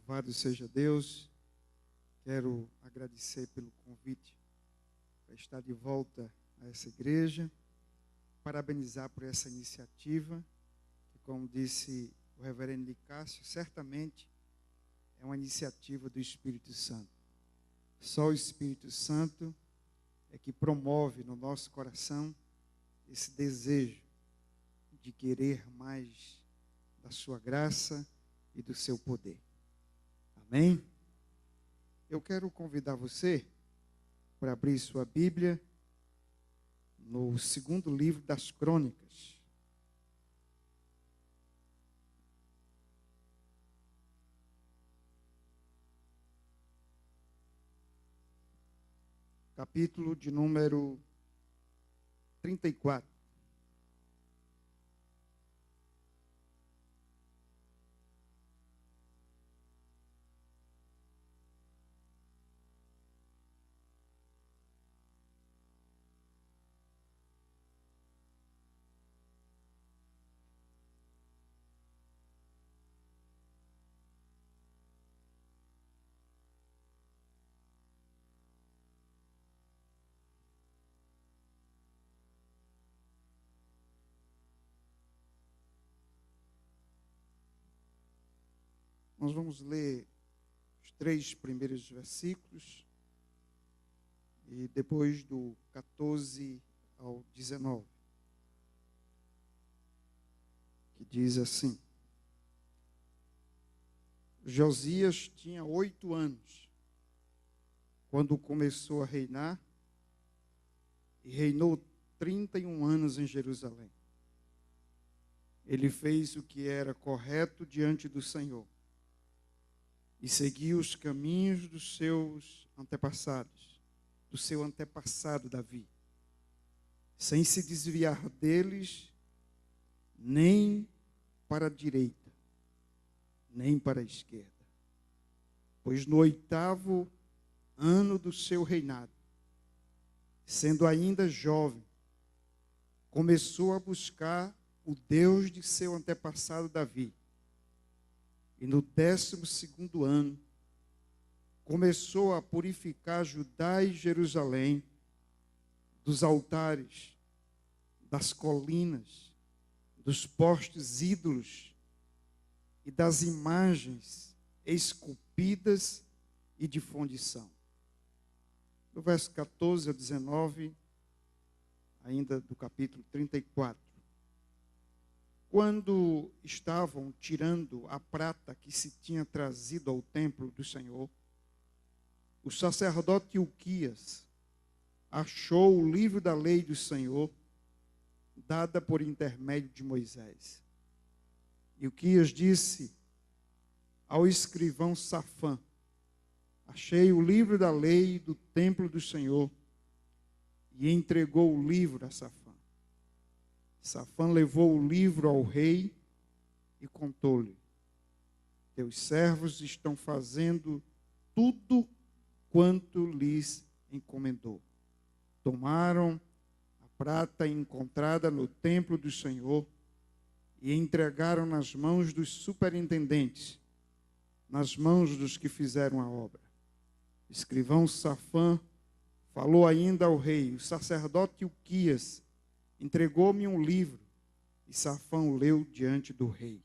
Louvado seja Deus. Quero agradecer pelo convite para estar de volta a essa igreja. Parabenizar por essa iniciativa, que, como disse o reverendo Nicásio, certamente é uma iniciativa do Espírito Santo. Só o Espírito Santo é que promove no nosso coração esse desejo de querer mais da sua graça e do seu poder. Amém? Eu quero convidar você para abrir sua Bíblia no segundo livro das Crônicas. Capítulo de número 34. Nós vamos ler os 3 primeiros versículos e depois do 14 ao 19, que diz assim: Josias tinha 8 anos quando começou a reinar e reinou 31 anos em Jerusalém. Ele fez o que era correto diante do Senhor e seguiu os caminhos dos seus antepassados, do seu antepassado Davi, sem se desviar deles nem para a direita, nem para a esquerda. Pois no 8º ano do seu reinado, sendo ainda jovem, começou a buscar o Deus de seu antepassado Davi. E no 12º ano, começou a purificar Judá e Jerusalém dos altares, das colinas, dos postes ídolos e das imagens esculpidas e de fundição. No verso 14 a 19, ainda do capítulo 34. Quando estavam tirando a prata que se tinha trazido ao templo do Senhor, o sacerdote Ilquias achou o livro da lei do Senhor, dada por intermédio de Moisés. Ilquias disse ao escrivão Safã: achei o livro da lei do templo do Senhor, e entregou o livro a Safã. Safã levou o livro ao rei e contou-lhe: teus servos estão fazendo tudo quanto lhes encomendou. Tomaram a prata encontrada no templo do Senhor e entregaram nas mãos dos superintendentes, nas mãos dos que fizeram a obra. O escrivão Safã falou ainda ao rei: o sacerdote Ilquias entregou-me um livro, e Safã o leu diante do rei.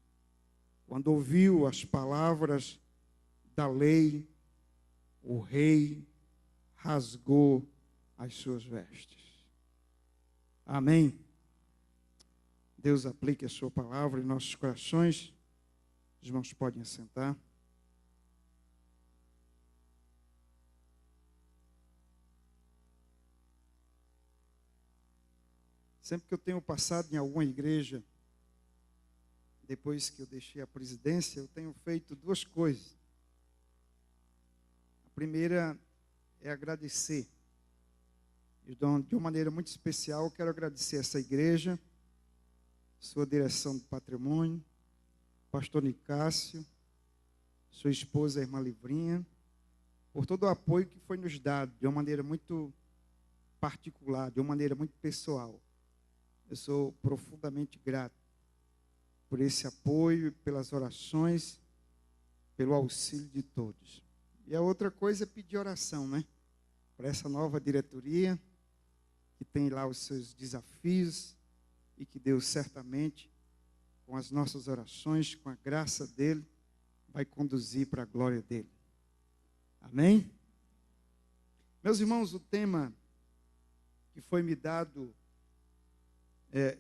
Quando ouviu as palavras da lei, o rei rasgou as suas vestes. Amém? Deus aplique a sua palavra em nossos corações. Os irmãos podem assentar. Sempre que eu tenho passado em alguma igreja, depois que eu deixei a presidência, eu tenho feito 2 coisas. A primeira é agradecer. E de uma maneira muito especial, eu quero agradecer essa igreja, sua direção do patrimônio, pastor Nicásio, sua esposa, a irmã Livrinha, por todo o apoio que foi nos dado, de uma maneira muito particular, de uma maneira muito pessoal. Eu sou profundamente grato por esse apoio, pelas orações pelo auxílio de todos. E a outra coisa é pedir oração, né? Para essa nova diretoria, que tem lá os seus desafios, e que Deus certamente, com as nossas orações, com a graça dEle, vai conduzir para a glória dEle. Amém? Meus irmãos, o tema que foi me dado,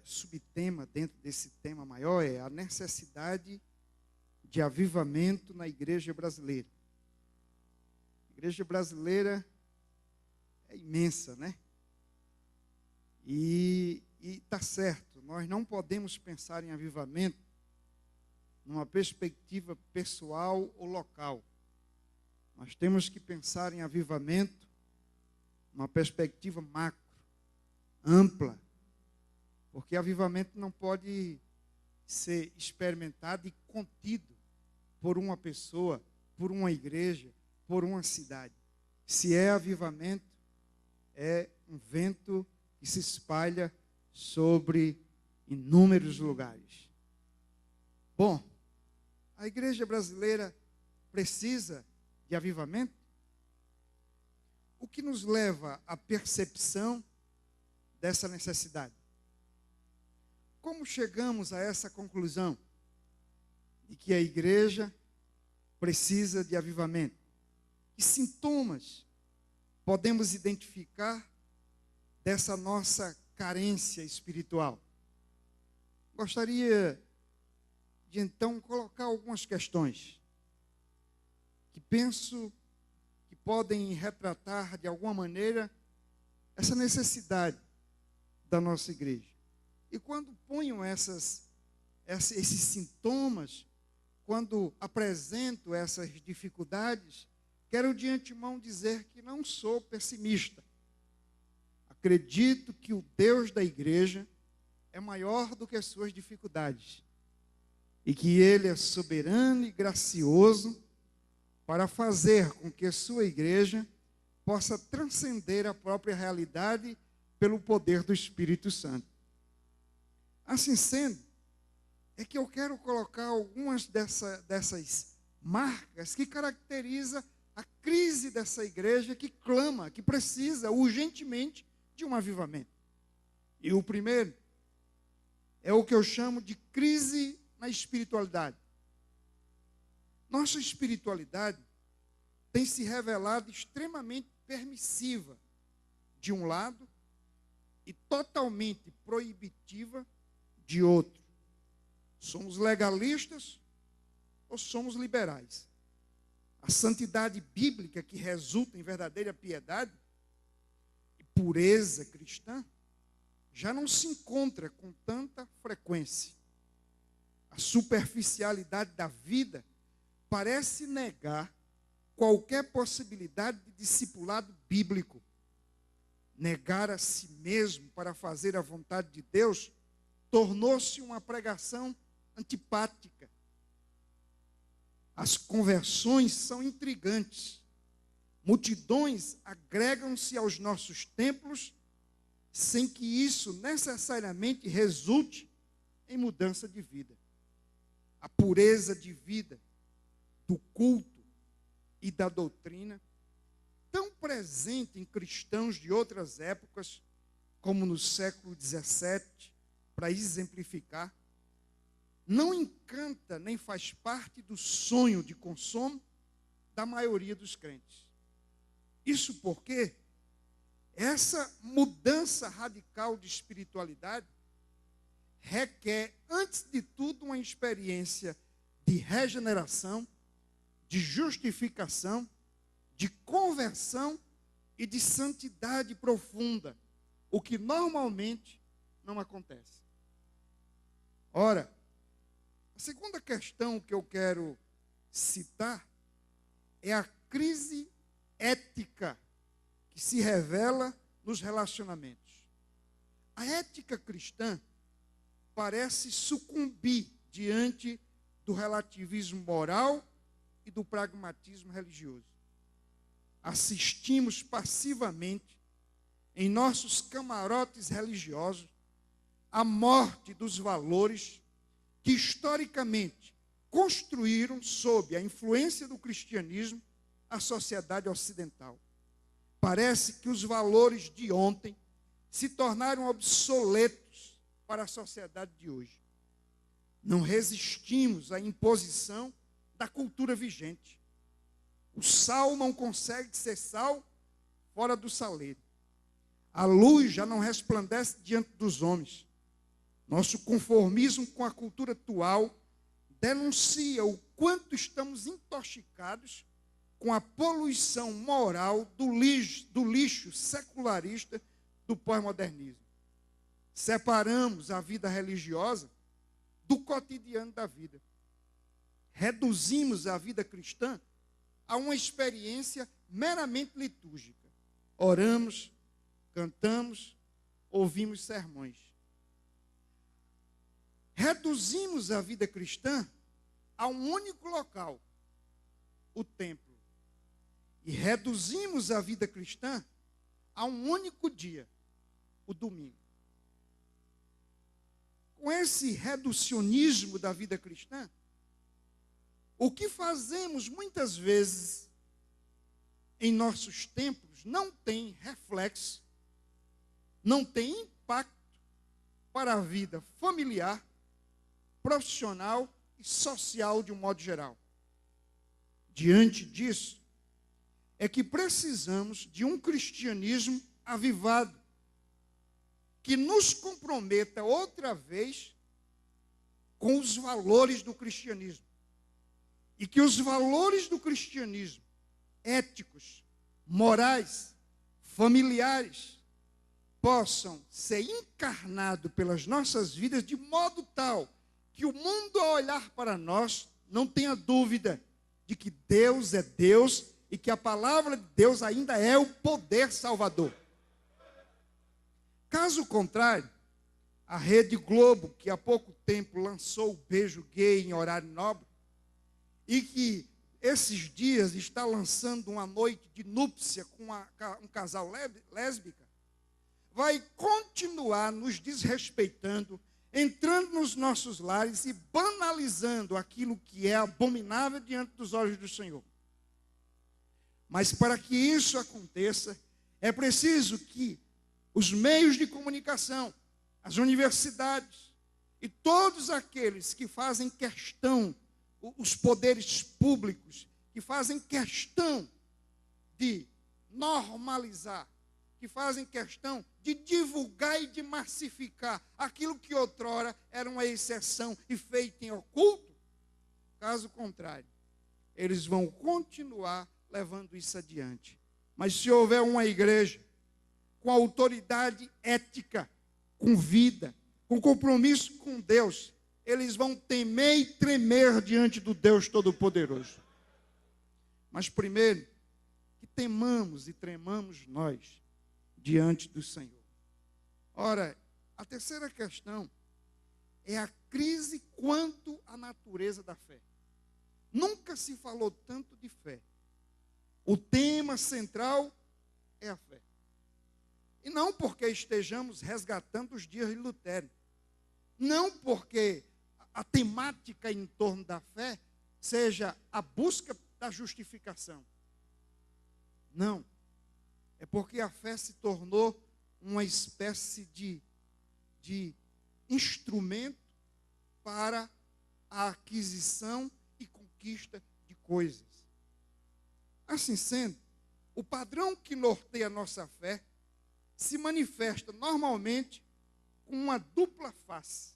subtema dentro desse tema maior, é a necessidade de avivamento na igreja brasileira. A igreja brasileira é imensa, né? E está certo, nós não podemos pensar em avivamento numa perspectiva pessoal ou local. Nós temos que pensar em avivamento numa perspectiva macro, ampla, porque avivamento não pode ser experimentado e contido por uma pessoa, por uma igreja, por uma cidade. Se é avivamento, é um vento que se espalha sobre inúmeros lugares. Bom, a igreja brasileira precisa de avivamento? O que nos leva à percepção dessa necessidade? Como chegamos a essa conclusão de que a igreja precisa de avivamento? Que sintomas podemos identificar dessa nossa carência espiritual? Gostaria de então colocar algumas questões que penso que podem retratar de alguma maneira essa necessidade da nossa igreja. E quando ponho esses sintomas, quando apresento essas dificuldades, quero de antemão dizer que não sou pessimista. Acredito que o Deus da igreja é maior do que as suas dificuldades e que Ele é soberano e gracioso para fazer com que a sua igreja possa transcender a própria realidade pelo poder do Espírito Santo. Assim sendo, é que eu quero colocar algumas dessas marcas que caracterizam a crise dessa igreja que clama, que precisa urgentemente de um avivamento. E o primeiro é o que eu chamo de crise na espiritualidade. Nossa espiritualidade tem se revelado extremamente permissiva de um lado e totalmente proibitiva de outro. Somos legalistas ou somos liberais? A santidade bíblica que resulta em verdadeira piedade e pureza cristã já não se encontra com tanta frequência. A superficialidade da vida parece negar qualquer possibilidade de discipulado bíblico. Negar a si mesmo para fazer a vontade de Deus tornou-se uma pregação antipática. As conversões são intrigantes. Multidões agregam-se aos nossos templos sem que isso necessariamente resulte em mudança de vida. A pureza de vida, do culto e da doutrina, tão presente em cristãos de outras épocas, como no século XVII, para exemplificar, não encanta nem faz parte do sonho de consumo da maioria dos crentes. Isso porque essa mudança radical de espiritualidade requer, antes de tudo, uma experiência de regeneração, de justificação, de conversão e de santidade profunda, o que normalmente não acontece. Ora, a segunda questão que eu quero citar é a crise ética que se revela nos relacionamentos. A ética cristã parece sucumbir diante do relativismo moral e do pragmatismo religioso. Assistimos passivamente, em nossos camarotes religiosos, à morte dos valores que historicamente construíram, sob a influência do cristianismo, a sociedade ocidental. Parece que os valores de ontem se tornaram obsoletos para a sociedade de hoje. Não resistimos à imposição da cultura vigente. O sal não consegue ser sal fora do saleiro. A luz já não resplandece diante dos homens. Nosso conformismo com a cultura atual denuncia o quanto estamos intoxicados com a poluição moral do lixo secularista do pós-modernismo. Separamos a vida religiosa do cotidiano da vida. Reduzimos a vida cristã a uma experiência meramente litúrgica. Oramos, cantamos, ouvimos sermões. Reduzimos a vida cristã a um único local, o templo. E reduzimos a vida cristã a um único dia, o domingo. Com esse reducionismo da vida cristã, o que fazemos muitas vezes em nossos templos não tem reflexo, não tem impacto para a vida familiar, profissional e social de um modo geral. Diante disso, é que precisamos de um cristianismo avivado, que nos comprometa outra vez com os valores do cristianismo. E que os valores do cristianismo, éticos, morais, familiares, possam ser encarnados pelas nossas vidas de modo tal que o mundo, ao olhar para nós, não tenha dúvida de que Deus é Deus e que a palavra de Deus ainda é o poder salvador. Caso contrário, a Rede Globo, que há pouco tempo lançou o beijo gay em horário nobre, e que esses dias está lançando uma noite de núpcia com um casal lésbica, vai continuar nos desrespeitando, entrando nos nossos lares e banalizando aquilo que é abominável diante dos olhos do Senhor. Mas para que isso aconteça, é preciso que os meios de comunicação, as universidades e todos aqueles que fazem questão, os poderes públicos, que fazem questão de normalizar, que fazem questão de divulgar e de massificar aquilo que outrora era uma exceção e feito em oculto, caso contrário, eles vão continuar levando isso adiante. Mas se houver uma igreja com autoridade ética, com vida, com compromisso com Deus, eles vão temer e tremer diante do Deus Todo-Poderoso. Mas primeiro, que temamos e tremamos nós diante do Senhor. Ora, a terceira questão é a crise quanto à natureza da fé. Nunca se falou tanto de fé. O tema central é a fé. E não porque estejamos resgatando os dias de Lutero. Não porque a temática em torno da fé seja a busca da justificação. Não. É porque a fé se tornou uma espécie de instrumento para a aquisição e conquista de coisas. Assim sendo, o padrão que norteia a nossa fé se manifesta normalmente com uma dupla face.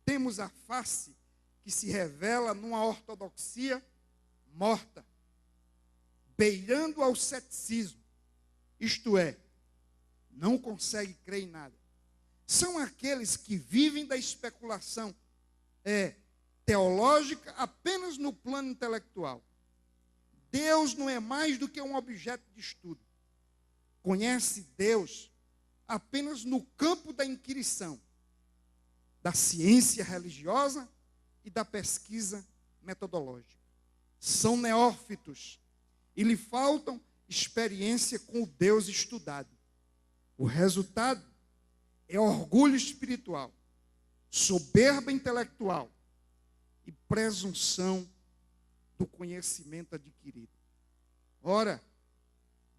Temos a face que se revela numa ortodoxia morta, beirando ao ceticismo, isto é, não consegue crer em nada. São aqueles que vivem da especulação teológica apenas no plano intelectual. Deus não é mais do que um objeto de estudo. Conhece Deus apenas no campo da inquirição, da ciência religiosa e da pesquisa metodológica. São neófitos e lhe faltam experiência com o Deus estudado. O resultado é orgulho espiritual, soberba intelectual, e presunção do conhecimento adquirido. Ora,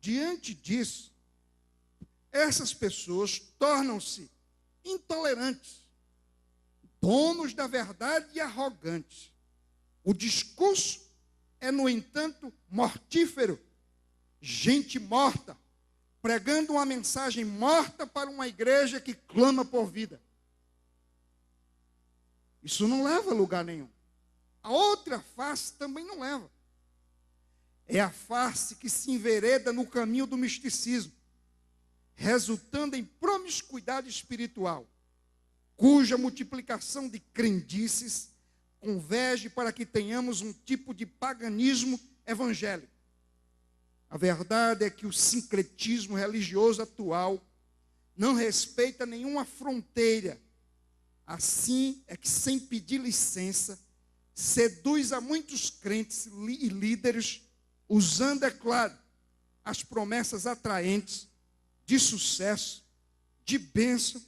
diante disso, essas pessoas tornam-se intolerantes, donos da verdade e arrogantes. O discurso é, no entanto, mortífero. Gente morta, pregando uma mensagem morta para uma igreja que clama por vida. Isso não leva a lugar nenhum. A outra face também não leva. É a face que se envereda no caminho do misticismo, resultando em promiscuidade espiritual, cuja multiplicação de crendices converge para que tenhamos um tipo de paganismo evangélico. A verdade é que o sincretismo religioso atual não respeita nenhuma fronteira. Assim é que, sem pedir licença, seduz a muitos crentes e líderes, usando, é claro, as promessas atraentes de sucesso, de bênção,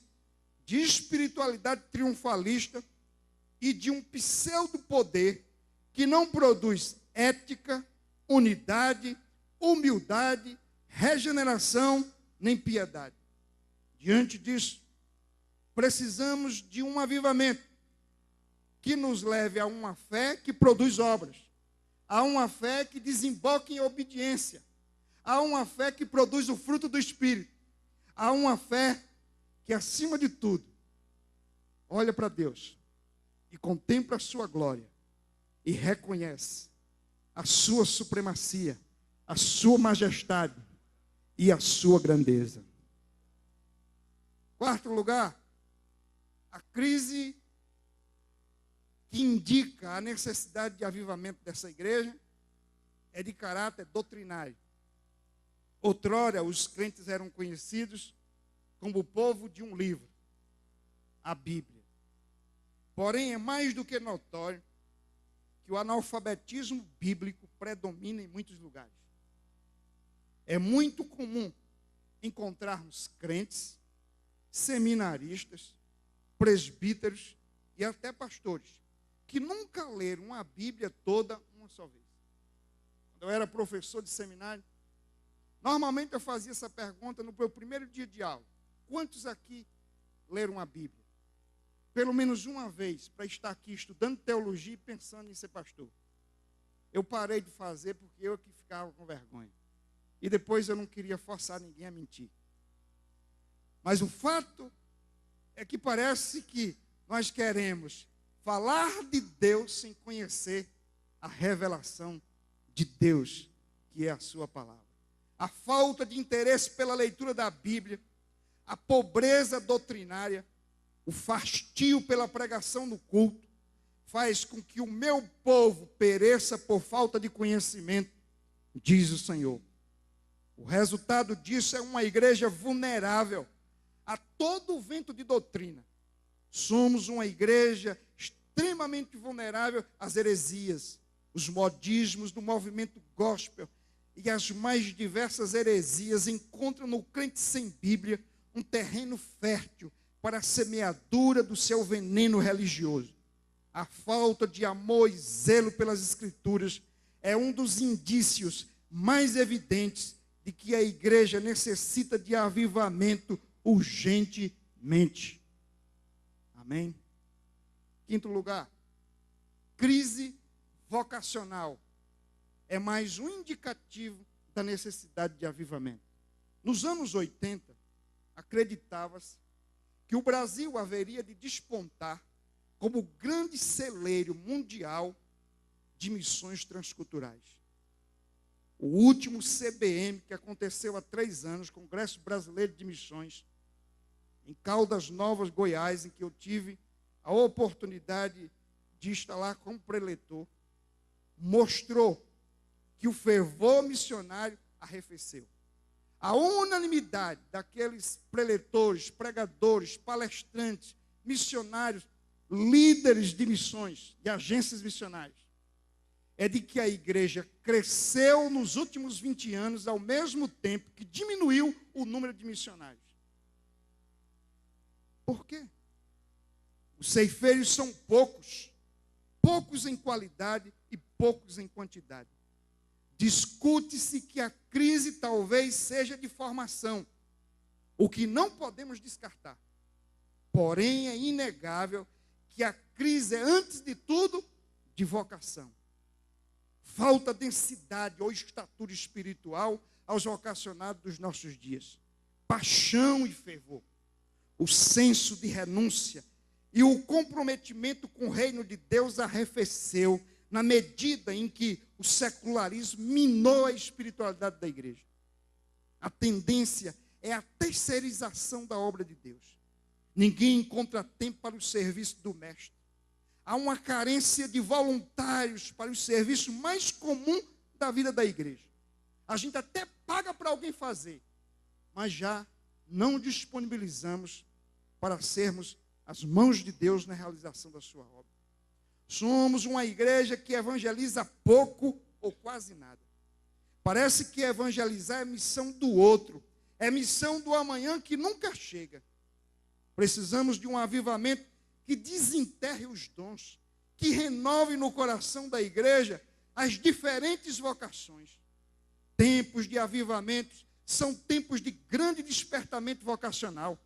de espiritualidade triunfalista e de um pseudo-poder que não produz ética, unidade, humildade, regeneração, nem piedade. Diante disso, precisamos de um avivamento que nos leve a uma fé que produz obras, a uma fé que desemboca em obediência, a uma fé que produz o fruto do Espírito, a uma fé que, acima de tudo, olha para Deus e contempla a sua glória e reconhece a sua supremacia, a sua majestade e a sua grandeza. Quarto lugar, a crise que indica a necessidade de avivamento dessa igreja é de caráter doutrinário. Outrora, os crentes eram conhecidos como o povo de um livro, a Bíblia. Porém, é mais do que notório que o analfabetismo bíblico predomina em muitos lugares. É muito comum encontrarmos crentes, seminaristas, presbíteros e até pastores que nunca leram a Bíblia toda uma só vez. Quando eu era professor de seminário, normalmente eu fazia essa pergunta no meu primeiro dia de aula. Quantos aqui leram a Bíblia? Pelo menos uma vez, para estar aqui estudando teologia e pensando em ser pastor. Eu parei de fazer porque eu que ficava com vergonha. E depois eu não queria forçar ninguém a mentir. Mas o fato é que parece que nós queremos falar de Deus sem conhecer a revelação de Deus, que é a sua palavra. A falta de interesse pela leitura da Bíblia, a pobreza doutrinária, o fastio pela pregação no culto, faz com que o meu povo pereça por falta de conhecimento, diz o Senhor. O resultado disso é uma igreja vulnerável a todo o vento de doutrina. Somos uma igreja extremamente vulnerável às heresias, os modismos do movimento gospel e as mais diversas heresias encontram no crente sem Bíblia um terreno fértil para a semeadura do seu veneno religioso. A falta de amor e zelo pelas Escrituras é um dos indícios mais evidentes de que a igreja necessita de avivamento urgentemente. Amém? Quinto lugar, crise vocacional é mais um indicativo da necessidade de avivamento. Nos anos 80, acreditava-se que o Brasil haveria de despontar como grande celeiro mundial de missões transculturais. O último CBM, que aconteceu há 3 anos, Congresso Brasileiro de Missões, em Caldas Novas, Goiás, em que eu tive a oportunidade de estar lá como preletor, mostrou que o fervor missionário arrefeceu. A unanimidade daqueles preletores, pregadores, palestrantes, missionários, líderes de missões e agências missionárias, é de que a igreja cresceu nos últimos 20 anos, ao mesmo tempo que diminuiu o número de missionários. Por quê? Os ceifeiros são poucos, poucos em qualidade e poucos em quantidade. Discute-se que a crise talvez seja de formação, o que não podemos descartar. Porém, é inegável que a crise é, antes de tudo, de vocação. Falta densidade ou estatura espiritual aos vocacionados dos nossos dias. Paixão e fervor. O senso de renúncia e o comprometimento com o reino de Deus arrefeceu na medida em que o secularismo minou a espiritualidade da igreja. A tendência é a terceirização da obra de Deus. Ninguém encontra tempo para o serviço do mestre. Há uma carência de voluntários para o serviço mais comum da vida da igreja. A gente até paga para alguém fazer, mas já não disponibilizamos para sermos as mãos de Deus na realização da sua obra. Somos uma igreja que evangeliza pouco ou quase nada. Parece que evangelizar é missão do outro, é missão do amanhã que nunca chega. Precisamos de um avivamento que desenterre os dons, que renove no coração da igreja as diferentes vocações. Tempos de avivamentos são tempos de grande despertamento vocacional.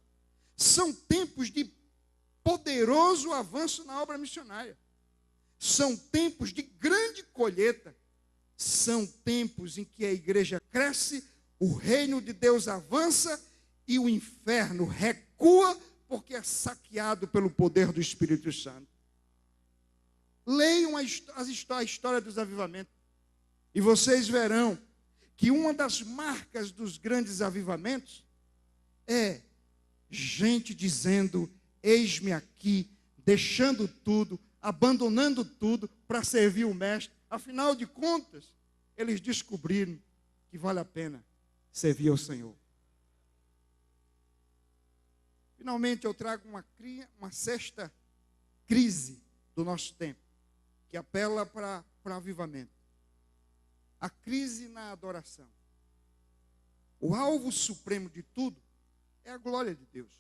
São tempos de poderoso avanço na obra missionária. São tempos de grande colheita. São tempos em que a igreja cresce, o reino de Deus avança e o inferno recua porque é saqueado pelo poder do Espírito Santo. Leiam a história dos avivamentos e vocês verão que uma das marcas dos grandes avivamentos é gente dizendo: eis-me aqui, deixando tudo, abandonando tudo para servir o mestre. Afinal de contas, eles descobriram que vale a pena servir ao Senhor. Finalmente, eu trago uma sexta crise do nosso tempo, que apela para avivamento. A crise na adoração. O alvo supremo de tudo é a glória de Deus.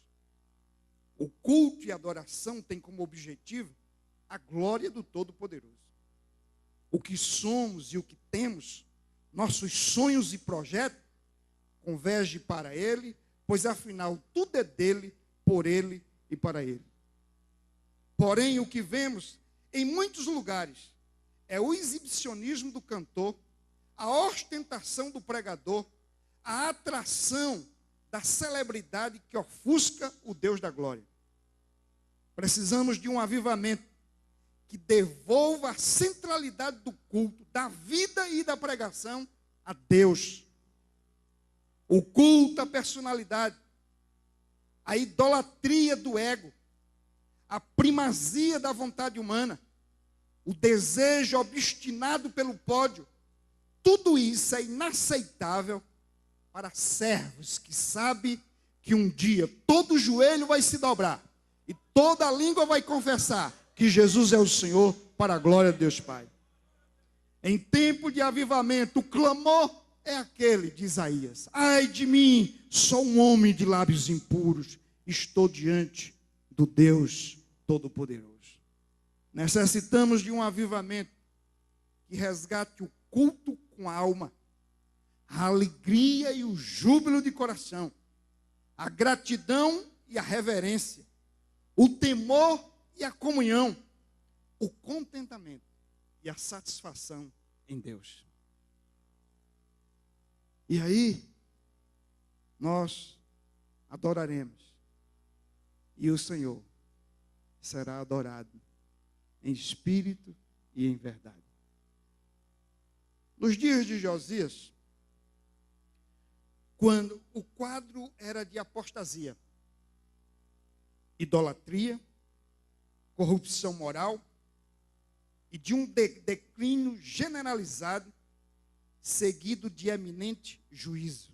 O culto e a adoração têm como objetivo a glória do Todo-Poderoso. O que somos e o que temos, nossos sonhos e projetos, converge para Ele, pois afinal tudo é dele, por Ele e para Ele. Porém, o que vemos em muitos lugares é o exibicionismo do cantor, a ostentação do pregador, a atração da celebridade que ofusca o Deus da glória. Precisamos de um avivamento que devolva a centralidade do culto, da vida e da pregação a Deus. O culto à personalidade, a idolatria do ego, a primazia da vontade humana, o desejo obstinado pelo pódio, tudo isso é inaceitável para servos que sabem que um dia todo joelho vai se dobrar e toda língua vai confessar que Jesus é o Senhor, para a glória de Deus Pai. Em tempo de avivamento, o clamor é aquele de Isaías: ai de mim, sou um homem de lábios impuros, estou diante do Deus Todo-Poderoso. Necessitamos de um avivamento que resgate o culto com a alma, a alegria e o júbilo de coração, a gratidão e a reverência, o temor e a comunhão, o contentamento e a satisfação em Deus. E aí, nós adoraremos. E o Senhor será adorado em espírito e em verdade. Nos dias de Josias, quando o quadro era de apostasia, idolatria, corrupção moral e de um declínio generalizado, seguido de eminente juízo.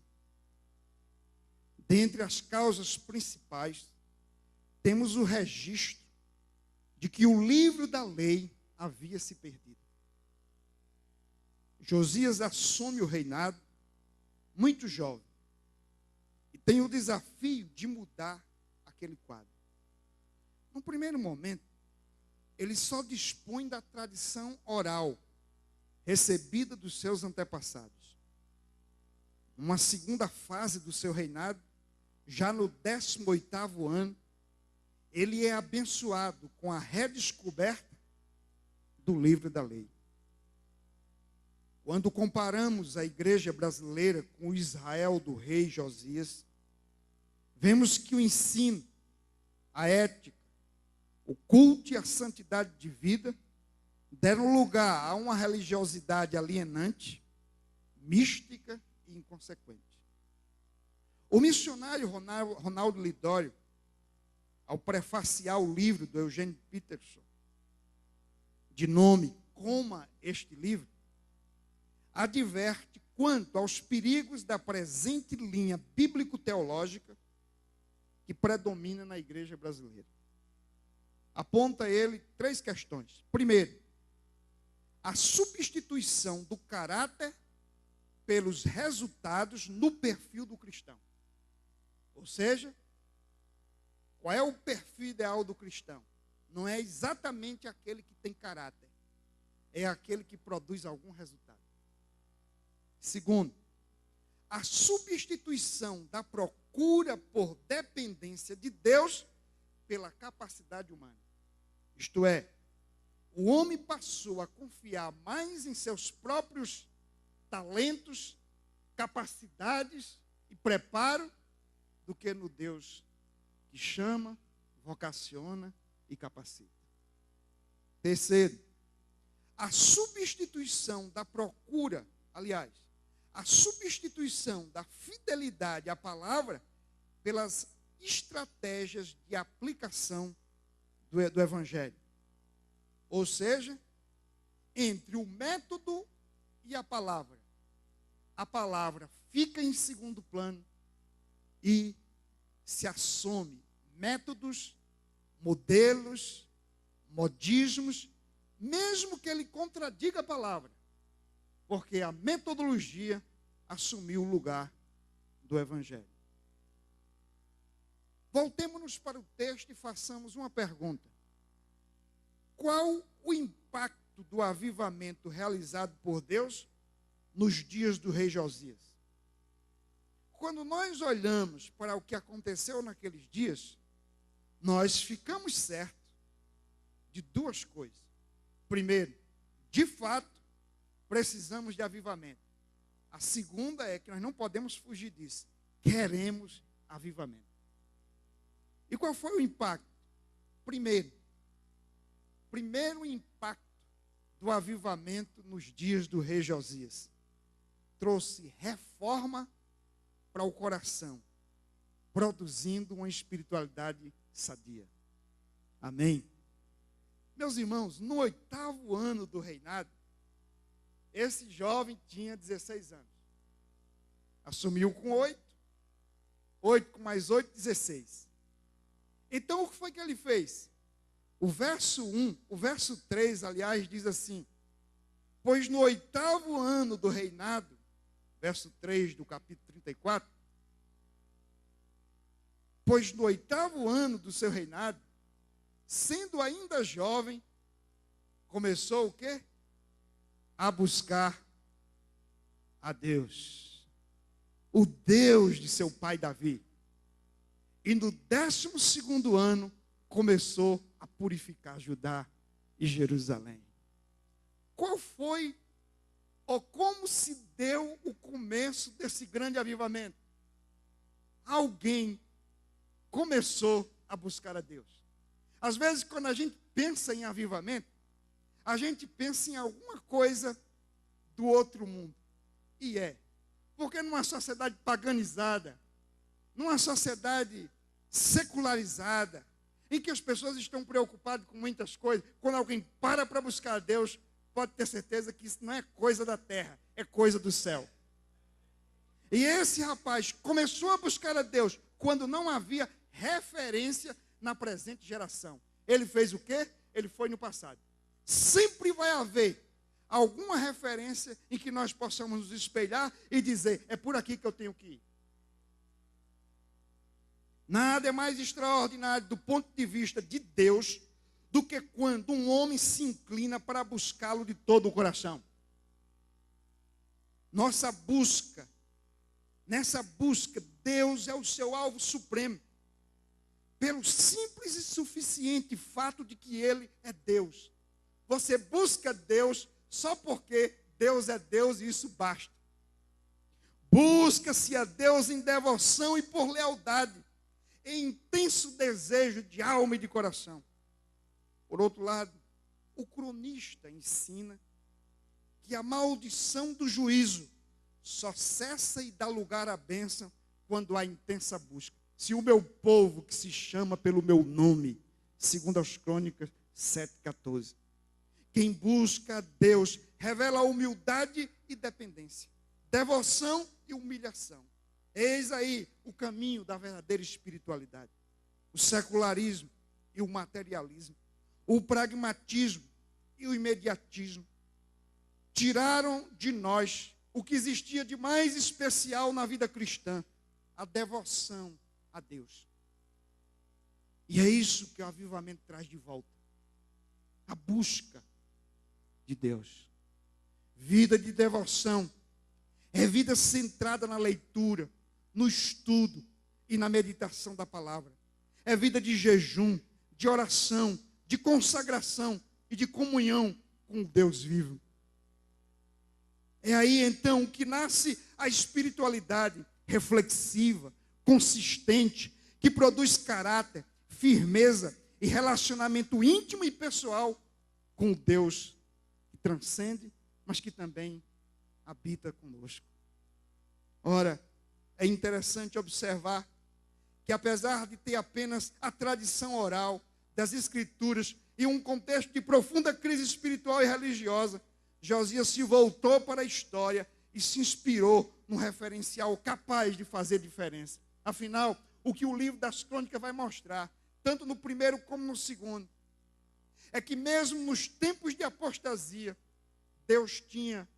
Dentre as causas principais, temos o registro de que o livro da lei havia se perdido. Josias assume o reinado muito jovem e tem o desafio de mudar aquele quadro. No primeiro momento, ele só dispõe da tradição oral, recebida dos seus antepassados. Uma segunda fase do seu reinado, já no 18º ano, ele é abençoado com a redescoberta do livro da lei. Quando comparamos a igreja brasileira com o Israel do rei Josias, vemos que o ensino, a ética, o culto e a santidade de vida deram lugar a uma religiosidade alienante, mística e inconsequente. O missionário Ronaldo Lidório, ao prefaciar o livro do Eugene Peterson, de nome Coma este livro, adverte quanto aos perigos da presente linha bíblico-teológica que predomina na igreja brasileira. Aponta ele 3 questões. Primeiro, a substituição do caráter pelos resultados no perfil do cristão. Ou seja, qual é o perfil ideal do cristão? Não é exatamente aquele que tem caráter, é aquele que produz algum resultado. Segundo, a substituição da procura por dependência de Deus pela capacidade humana. Isto é, o homem passou a confiar mais em seus próprios talentos, capacidades e preparo do que no Deus que chama, vocaciona e capacita. Terceiro, a substituição da procura, aliás, a substituição da fidelidade à palavra pelas estratégias de aplicação do Evangelho. Ou seja, entre o método e a palavra fica em segundo plano e se assome métodos, modelos, modismos, mesmo que ele contradiga a palavra, porque a metodologia assumiu o lugar do Evangelho. Voltemos-nos para o texto e façamos uma pergunta. Qual o impacto do avivamento realizado por Deus nos dias do rei Josias? Quando nós olhamos para o que aconteceu naqueles dias, nós ficamos certos de 2 coisas. Primeiro, de fato, precisamos de avivamento. A segunda é que nós não podemos fugir disso. Queremos avivamento. E qual foi o impacto? Primeiro impacto do avivamento nos dias do rei Josias. Trouxe reforma para o coração, produzindo uma espiritualidade sadia. Amém? Meus irmãos, no 8º ano do reinado, esse jovem tinha 16 anos. Assumiu com 8 com mais 8, 16. Então, o que foi que ele fez? O verso 3, aliás, diz assim: pois no 8º ano do reinado, verso 3 do capítulo 34, pois no 8º ano do seu reinado, sendo ainda jovem, começou o quê? A buscar a Deus, o Deus de seu pai Davi. E no 12º ano, começou a purificar Judá e Jerusalém. Qual foi, ou como se deu o começo desse grande avivamento? Alguém começou a buscar a Deus. Às vezes, quando a gente pensa em avivamento, a gente pensa em alguma coisa do outro mundo. E porque numa sociedade paganizada, numa sociedade secularizada, em que as pessoas estão preocupadas com muitas coisas, quando alguém para buscar a Deus, pode ter certeza que isso não é coisa da terra, é coisa do céu. E esse rapaz começou a buscar a Deus quando não havia referência na presente geração. Ele fez o quê? Ele foi no passado. Sempre vai haver alguma referência em que nós possamos nos espelhar e dizer, é por aqui que eu tenho que ir. Nada é mais extraordinário do ponto de vista de Deus do que quando um homem se inclina para buscá-lo de todo o coração. Nossa busca, nessa busca, Deus é o seu alvo supremo. Pelo simples e suficiente fato de que Ele é Deus. Você busca Deus só porque Deus é Deus e isso basta. Busca-se a Deus em devoção e por lealdade, em intenso desejo de alma e de coração. Por outro lado, o cronista ensina que a maldição do juízo só cessa e dá lugar à bênção quando há intensa busca. Se o meu povo, que se chama pelo meu nome, segundo as Crônicas 7,14. Quem busca a Deus revela humildade e dependência, devoção e humilhação. Eis aí o caminho da verdadeira espiritualidade. O secularismo e o materialismo, o pragmatismo e o imediatismo tiraram de nós o que existia de mais especial na vida cristã, a devoção a Deus. E é isso que o avivamento traz de volta. A busca de Deus. Vida de devoção é vida centrada na leitura, no estudo e na meditação da palavra. É vida de jejum, de oração, de consagração e de comunhão com o Deus vivo. É aí então que nasce a espiritualidade reflexiva, consistente, que produz caráter, firmeza e relacionamento íntimo e pessoal com o Deus que transcende, mas que também habita conosco. Ora, é interessante observar que apesar de ter apenas a tradição oral das Escrituras e um contexto de profunda crise espiritual e religiosa, Josias se voltou para a história e se inspirou num referencial capaz de fazer diferença. Afinal, o que o livro das Crônicas vai mostrar, tanto no primeiro como no segundo, é que mesmo nos tempos de apostasia, Deus tinha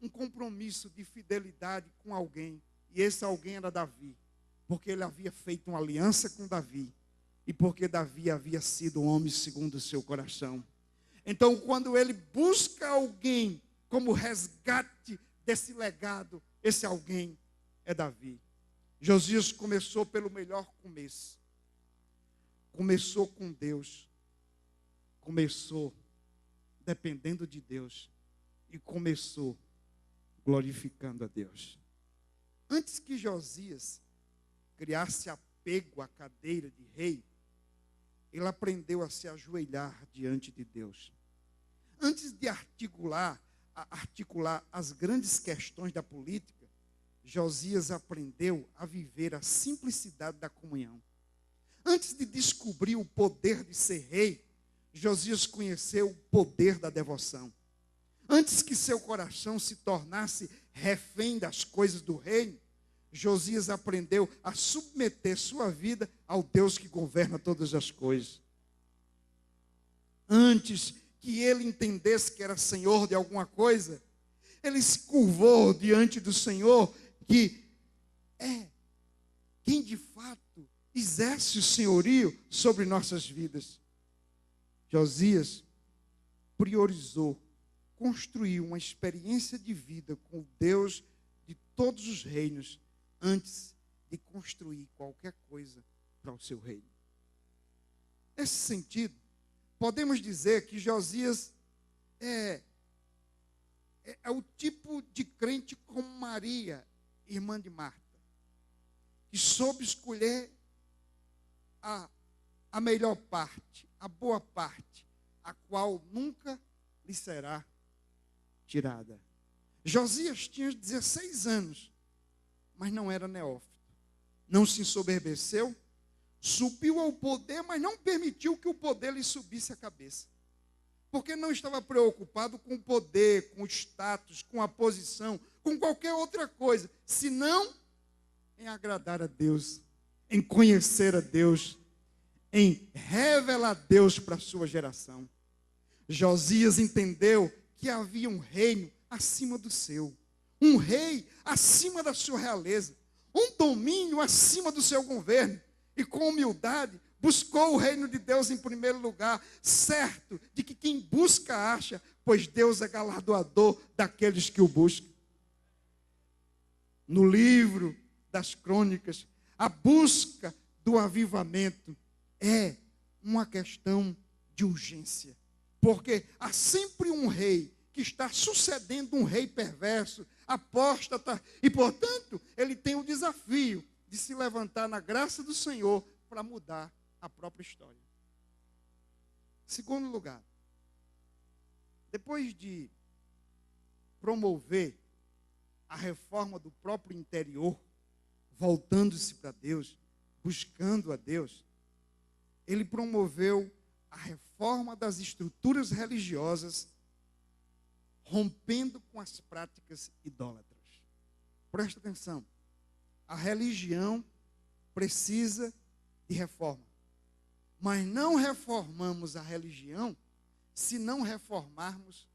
um compromisso de fidelidade com alguém, e esse alguém era Davi, porque ele havia feito uma aliança com Davi, e porque Davi havia sido um homem segundo o seu coração. Então, quando ele busca alguém como resgate desse legado, esse alguém é Davi. Josias começou pelo melhor começo. Começou com Deus. Começou dependendo de Deus. E começou glorificando a Deus. Antes que Josias criasse apego à cadeira de rei, ele aprendeu a se ajoelhar diante de Deus. Antes de articular as grandes questões da política, Josias aprendeu a viver a simplicidade da comunhão. Antes de descobrir o poder de ser rei, Josias conheceu o poder da devoção. Antes que seu coração se tornasse refém das coisas do reino, Josias aprendeu a submeter sua vida ao Deus que governa todas as coisas. Antes que ele entendesse que era senhor de alguma coisa, ele se curvou diante do Senhor, que é quem de fato exerce o senhorio sobre nossas vidas. Josias priorizou construir uma experiência de vida com o Deus de todos os reinos, antes de construir qualquer coisa para o seu reino. Nesse sentido, podemos dizer que Josias é o tipo de crente como Maria, irmã de Marta, que soube escolher a melhor parte, a boa parte, a qual nunca lhe será tirada. Josias tinha 16 anos, mas não era neófito. Não se ensoberbeceu, subiu ao poder, mas não permitiu que o poder lhe subisse a cabeça. Porque não estava preocupado com o poder, com o status, com a posição, com qualquer outra coisa, senão em agradar a Deus, em conhecer a Deus, em revelar a Deus para a sua geração. Josias entendeu que havia um reino acima do seu, um rei acima da sua realeza, um domínio acima do seu governo, e com humildade buscou o reino de Deus em primeiro lugar, certo de que quem busca acha, pois Deus é galardoador daqueles que o buscam. No livro das Crônicas, a busca do avivamento é uma questão de urgência, porque há sempre um rei que está sucedendo um rei perverso, apóstata, e portanto ele tem o desafio de se levantar na graça do Senhor para mudar a própria história. Segundo lugar, depois de promover a reforma do próprio interior, voltando-se para Deus, buscando a Deus, ele promoveu a reforma das estruturas religiosas, rompendo com as práticas idólatras. Presta atenção, a religião precisa de reforma, mas não reformamos a religião se não reformarmos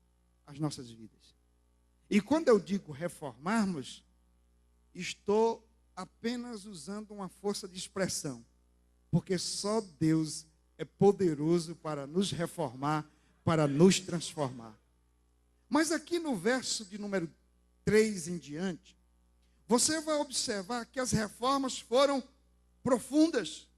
as nossas vidas. E quando eu digo reformarmos, estou apenas usando uma força de expressão, porque só Deus é poderoso para nos reformar, para nos transformar. Mas aqui no verso de número 3 em diante, você vai observar que as reformas foram profundas,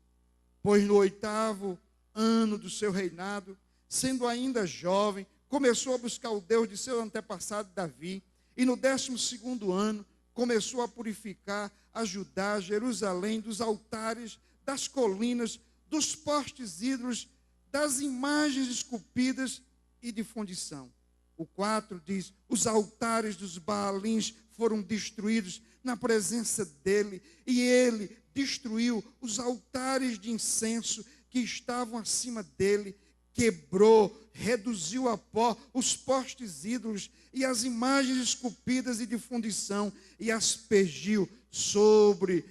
pois no 8º ano do seu reinado, sendo ainda jovem, começou a buscar o Deus de seu antepassado Davi, e no 12º ano começou a purificar a Judá, Jerusalém, dos altares, das colinas, dos postes ídolos, das imagens esculpidas e de fundição. O 4 diz, os altares dos Baalins foram destruídos na presença dele, e ele destruiu os altares de incenso que estavam acima dele, quebrou, reduziu a pó os postes ídolos e as imagens esculpidas e de fundição, e aspergiu sobre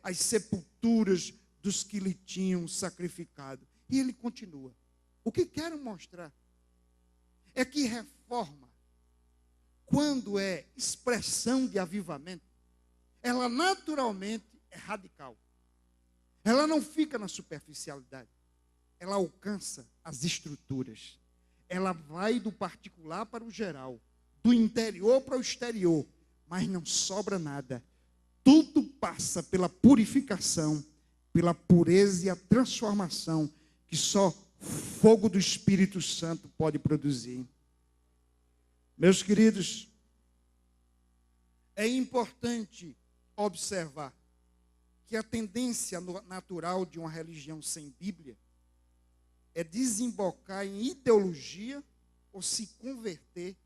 as sepulturas dos que lhe tinham sacrificado. E ele continua. O que quero mostrar é que reforma, quando é expressão de avivamento, ela naturalmente é radical. Ela não fica na superficialidade. Ela alcança as estruturas. Ela vai do particular para o geral, do interior para o exterior, mas não sobra nada. Tudo passa pela purificação, pela pureza e a transformação que só fogo do Espírito Santo pode produzir. Meus queridos, é importante observar que a tendência natural de uma religião sem Bíblia é desembocar em ideologia ou se converter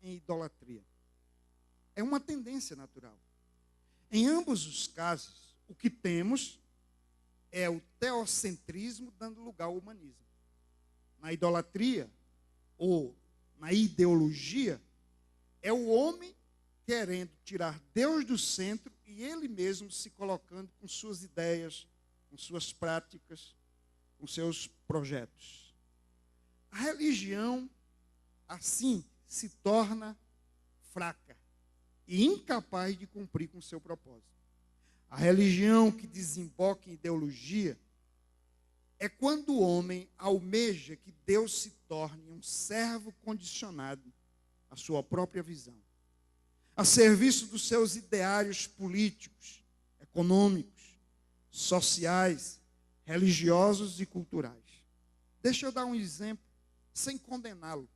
em idolatria. É uma tendência natural. Em ambos os casos, o que temos é o teocentrismo dando lugar ao humanismo. Na idolatria ou na ideologia, é o homem querendo tirar Deus do centro e ele mesmo se colocando com suas ideias, com suas práticas, com seus projetos. A religião, assim, se torna fraca e incapaz de cumprir com seu propósito. A religião que desemboca em ideologia é quando o homem almeja que Deus se torne um servo condicionado à sua própria visão, a serviço dos seus ideários políticos, econômicos, sociais, religiosos e culturais. Deixa eu dar um exemplo, sem condená-lo,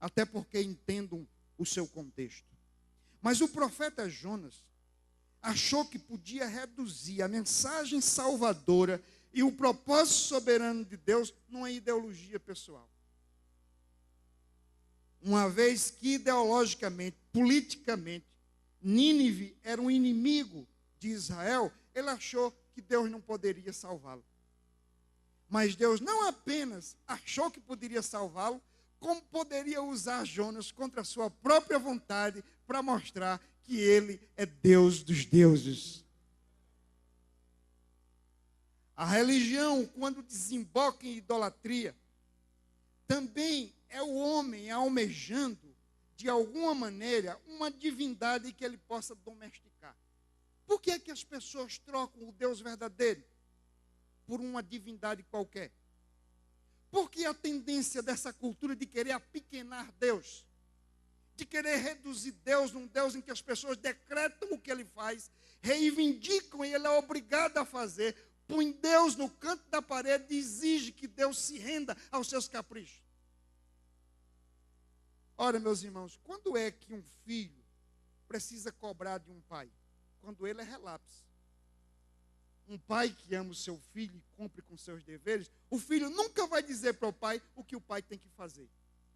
até porque entendo o seu contexto. Mas o profeta Jonas achou que podia reduzir a mensagem salvadora e o propósito soberano de Deus numa ideologia pessoal. Uma vez que ideologicamente, politicamente, Nínive era um inimigo de Israel, ele achou que Deus não poderia salvá-lo. Mas Deus não apenas achou que poderia salvá-lo, como poderia usar Jonas contra a sua própria vontade para mostrar que ele é Deus dos deuses. A religião, quando desemboca em idolatria, também é o homem almejando, de alguma maneira, uma divindade que ele possa domesticar. Por que é que as pessoas trocam o Deus verdadeiro? por uma divindade qualquer? Por que a tendência dessa cultura de querer apequenar Deus? De querer reduzir Deus num Deus em que as pessoas decretam o que Ele faz, reivindicam e Ele é obrigado a fazer, põe Deus no canto da parede e exige que Deus se renda aos seus caprichos. Ora, meus irmãos, quando é que um filho precisa cobrar de um pai? Quando ele é relapso. Um pai que ama o seu filho e cumpre com seus deveres, o filho nunca vai dizer para o pai o que o pai tem que fazer.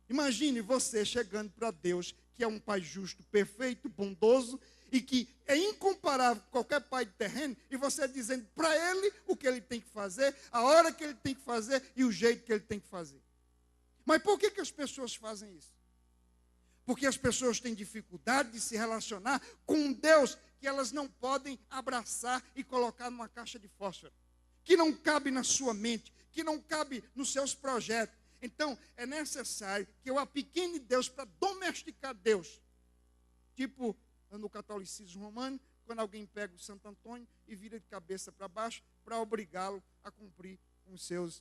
Imagine você chegando para Deus, que é um pai justo, perfeito, bondoso, e que é incomparável com qualquer pai de terreno, e você dizendo para ele o que ele tem que fazer, a hora que ele tem que fazer e o jeito que ele tem que fazer. Mas por que as pessoas fazem isso? Porque as pessoas têm dificuldade de se relacionar com um Deus que elas não podem abraçar e colocar numa caixa de fósforo, que não cabe na sua mente, que não cabe nos seus projetos. Então, é necessário que eu apequene Deus para domesticar Deus. Tipo, no catolicismo romano, quando alguém pega o Santo Antônio e vira de cabeça para baixo para obrigá-lo a cumprir com suas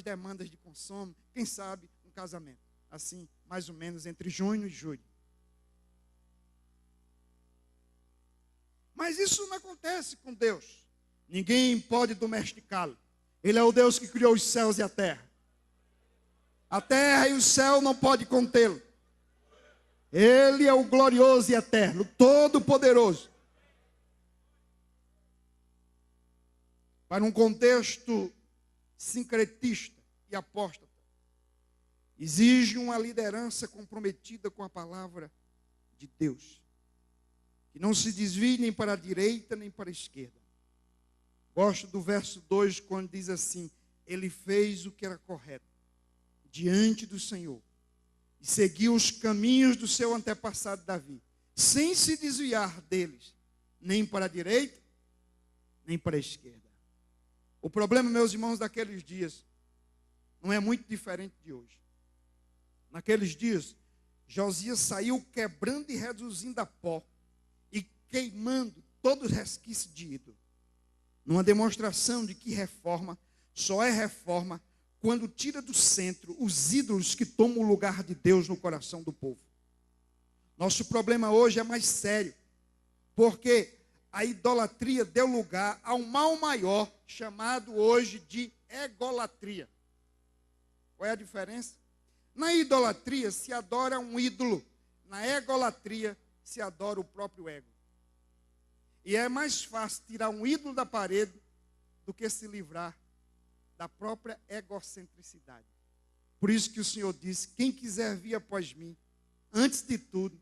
demandas de consumo, quem sabe um casamento. Assim, mais ou menos entre junho e julho. Mas isso não acontece com Deus. Ninguém pode domesticá-lo. Ele é o Deus que criou os céus e a terra. A terra e o céu não podem contê-lo. Ele é o glorioso e eterno, todo-poderoso. Para um contexto sincretista e apóstata, exige uma liderança comprometida com a palavra de Deus, que não se desvie nem para a direita nem para a esquerda. Gosto do verso 2, quando diz assim: ele fez o que era correto diante do Senhor e seguiu os caminhos do seu antepassado Davi, sem se desviar deles, nem para a direita nem para a esquerda. O problema, meus irmãos, daqueles dias não é muito diferente de hoje. Naqueles dias, Josias saiu quebrando e reduzindo a pó e queimando todos os resquícios de ídolo, numa demonstração de que reforma só é reforma quando tira do centro os ídolos que tomam o lugar de Deus no coração do povo. Nosso problema hoje é mais sério, porque a idolatria deu lugar a um mal maior, chamado hoje de egolatria. Qual é a diferença? Na idolatria se adora um ídolo, na egolatria se adora o próprio ego. E é mais fácil tirar um ídolo da parede do que se livrar da própria egocentricidade. Por isso que o Senhor disse: quem quiser vir após mim, antes de tudo,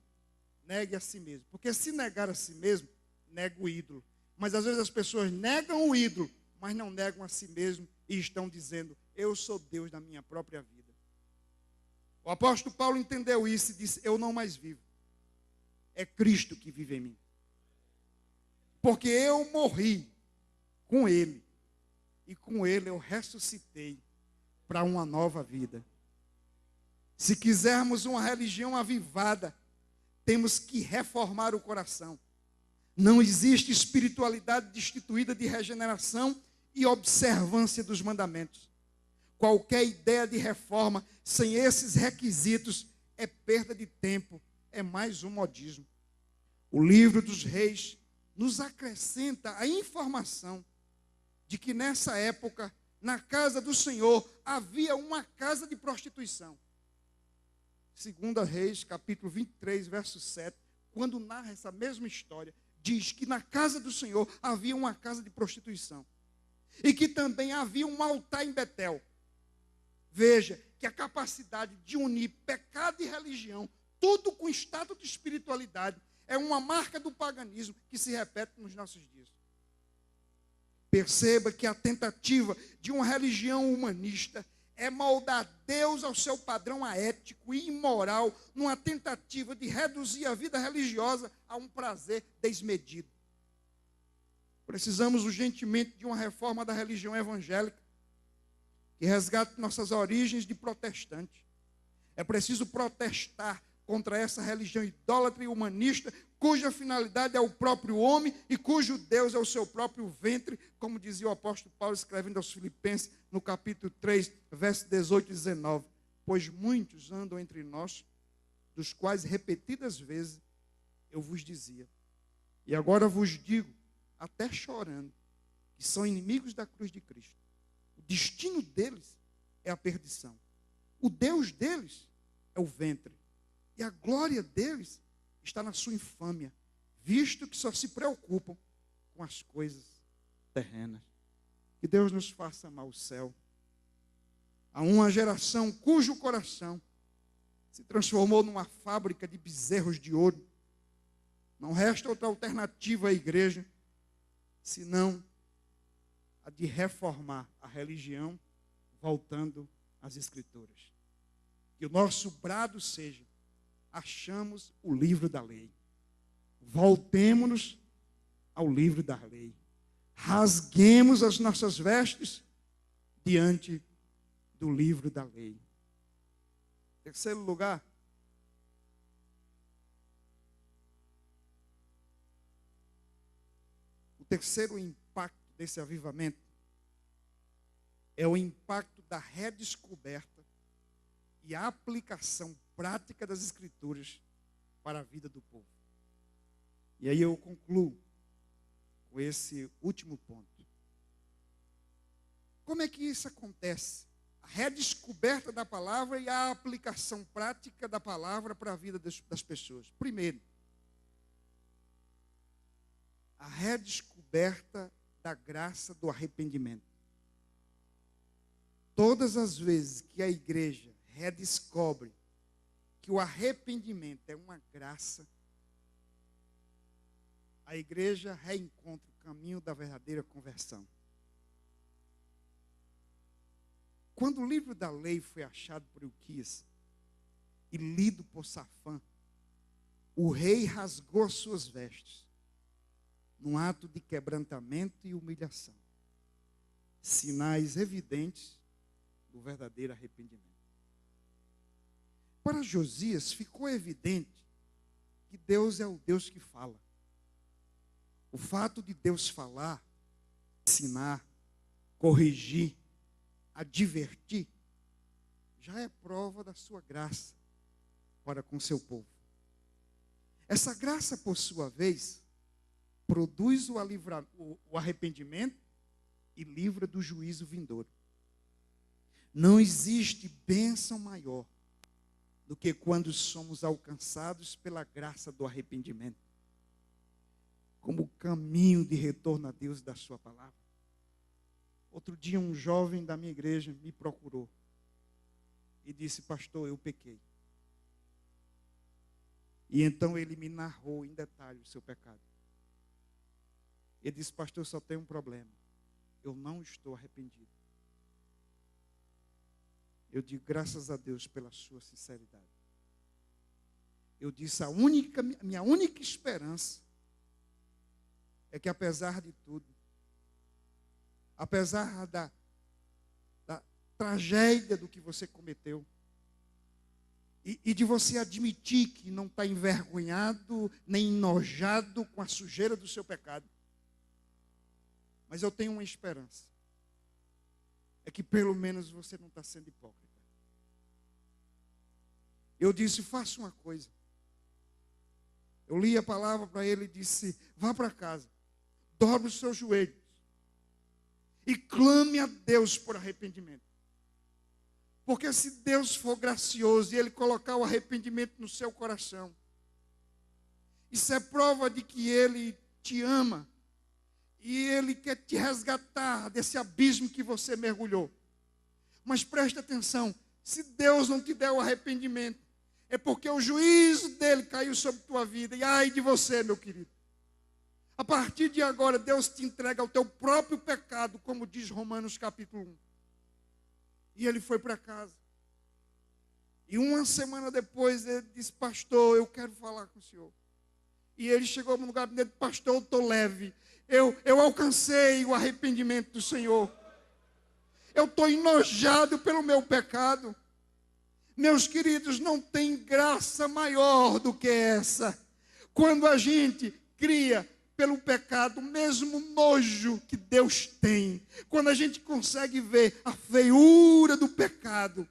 negue a si mesmo. Porque se negar a si mesmo, nega o ídolo. Mas às vezes as pessoas negam o ídolo, mas não negam a si mesmo e estão dizendo: eu sou Deus da minha própria vida. O apóstolo Paulo entendeu isso e disse: eu não mais vivo, é Cristo que vive em mim. Porque eu morri com Ele, e com Ele eu ressuscitei para uma nova vida. Se quisermos uma religião avivada, temos que reformar o coração. Não existe espiritualidade destituída de regeneração e observância dos mandamentos. Qualquer ideia de reforma sem esses requisitos é perda de tempo, é mais um modismo. O livro dos Reis nos acrescenta a informação de que nessa época, na casa do Senhor, havia uma casa de prostituição. 2 Reis, capítulo 23, verso 7, quando narra essa mesma história, diz que na casa do Senhor havia uma casa de prostituição. E que também havia um altar em Betel. Veja que a capacidade de unir pecado e religião, tudo com status de espiritualidade, é uma marca do paganismo que se repete nos nossos dias. Perceba que a tentativa de uma religião humanista é moldar Deus ao seu padrão aético e imoral, numa tentativa de reduzir a vida religiosa a um prazer desmedido. Precisamos urgentemente de uma reforma da religião evangélica, que resgate nossas origens de protestante. É preciso protestar contra essa religião idólatra e humanista, cuja finalidade é o próprio homem e cujo Deus é o seu próprio ventre, como dizia o apóstolo Paulo escrevendo aos Filipenses, no capítulo 3, versos 18 e 19. Pois muitos andam entre nós, dos quais repetidas vezes eu vos dizia, e agora vos digo, até chorando, que são inimigos da cruz de Cristo. O destino deles é a perdição. O Deus deles é o ventre. E a glória deles está na sua infâmia, visto que só se preocupam com as coisas terrenas. Que Deus nos faça amar o céu. Há uma geração cujo coração se transformou numa fábrica de bezerros de ouro. Não resta outra alternativa à igreja, senão a de reformar a religião, voltando às Escrituras. Que o nosso brado seja: achamos o livro da lei. Voltemo-nos ao livro da lei. Rasguemos as nossas vestes diante do livro da lei. Terceiro lugar, o terceiro impacto desse avivamento é o impacto da redescoberta e a aplicação prática das Escrituras para a vida do povo. E aí eu concluo com esse último ponto. Como é que isso acontece? A redescoberta da palavra e a aplicação prática da palavra para a vida das pessoas. Primeiro, a redescoberta da graça do arrependimento. Todas as vezes que a igreja redescobre que o arrependimento é uma graça, a igreja reencontra o caminho da verdadeira conversão. Quando o livro da lei foi achado por Ilquias e lido por Safã, o rei rasgou as suas vestes, num ato de quebrantamento e humilhação. Sinais evidentes do verdadeiro arrependimento. Para Josias ficou evidente que Deus é o Deus que fala. O fato de Deus falar, ensinar, corrigir, advertir, já é prova da sua graça para com seu povo. Essa graça, por sua vez, produz o arrependimento e livra do juízo vindouro. Não existe bênção maior do que quando somos alcançados pela graça do arrependimento, como caminho de retorno a Deus da sua palavra. Outro dia um jovem da minha igreja me procurou e disse: pastor, eu pequei. E então ele me narrou em detalhe o seu pecado. Ele disse: pastor, só tem um problema, eu não estou arrependido. Eu digo: graças a Deus pela sua sinceridade. Eu disse: minha única esperança é que, apesar de tudo, apesar da tragédia do que você cometeu, e de você admitir que não está envergonhado, nem enojado com a sujeira do seu pecado, mas eu tenho uma esperança, é que pelo menos você não está sendo hipócrita. Eu disse: faça uma coisa. Eu li a palavra para ele e disse: vá para casa, dobre os seus joelhos e clame a Deus por arrependimento. Porque se Deus for gracioso e Ele colocar o arrependimento no seu coração, isso é prova de que Ele te ama e Ele quer te resgatar desse abismo que você mergulhou. Mas preste atenção, se Deus não te der o arrependimento, é porque o juízo dele caiu sobre tua vida. E ai de você, meu querido. A partir de agora, Deus te entrega ao teu próprio pecado, como diz Romanos capítulo 1. E ele foi para casa. E uma semana depois, ele disse: pastor, eu quero falar com o senhor. E ele chegou no lugar dele: pastor, eu estou leve. Eu alcancei o arrependimento do Senhor. Eu estou enojado pelo meu pecado. Meus queridos, não tem graça maior do que essa. Quando a gente cria pelo pecado o mesmo nojo que Deus tem, quando a gente consegue ver a feiura do pecado,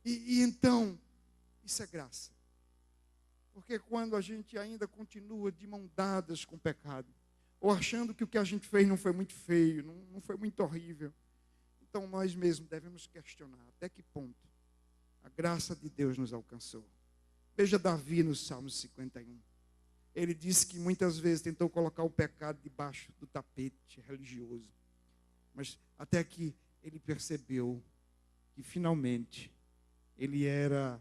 e então, isso é graça. Porque quando a gente ainda continua de mão dadas com o pecado, ou achando que o que a gente fez não foi muito feio, não foi muito horrível, então nós mesmos devemos questionar até que ponto a graça de Deus nos alcançou. Veja Davi no Salmo 51. Ele disse que muitas vezes tentou colocar o pecado debaixo do tapete religioso. Mas até que ele percebeu que finalmente ele era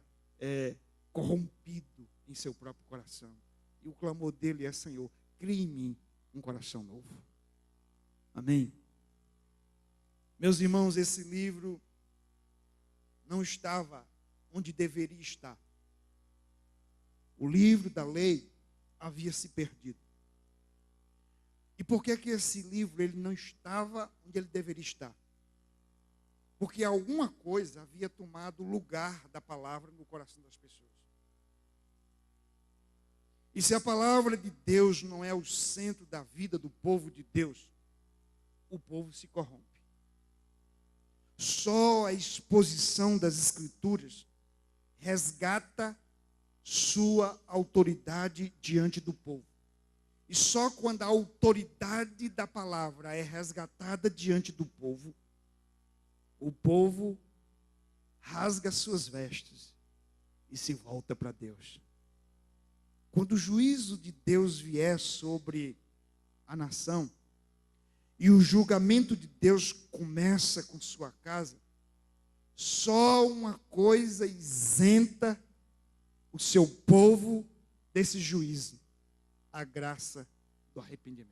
corrompido em seu próprio coração. E o clamor dele é: Senhor, crie em mim um coração novo. Amém? Meus irmãos, esse livro não estava onde deveria estar. O livro da lei havia se perdido. E por que esse livro ele não estava onde ele deveria estar? Porque alguma coisa havia tomado o lugar da palavra no coração das pessoas. E se a palavra de Deus não é o centro da vida do povo de Deus, o povo se corrompe. Só a exposição das Escrituras resgata sua autoridade diante do povo. E só quando a autoridade da palavra é resgatada diante do povo, o povo rasga suas vestes e se volta para Deus. Quando o juízo de Deus vier sobre a nação, e o julgamento de Deus começa com sua casa, só uma coisa isenta o seu povo desse juízo: a graça do arrependimento.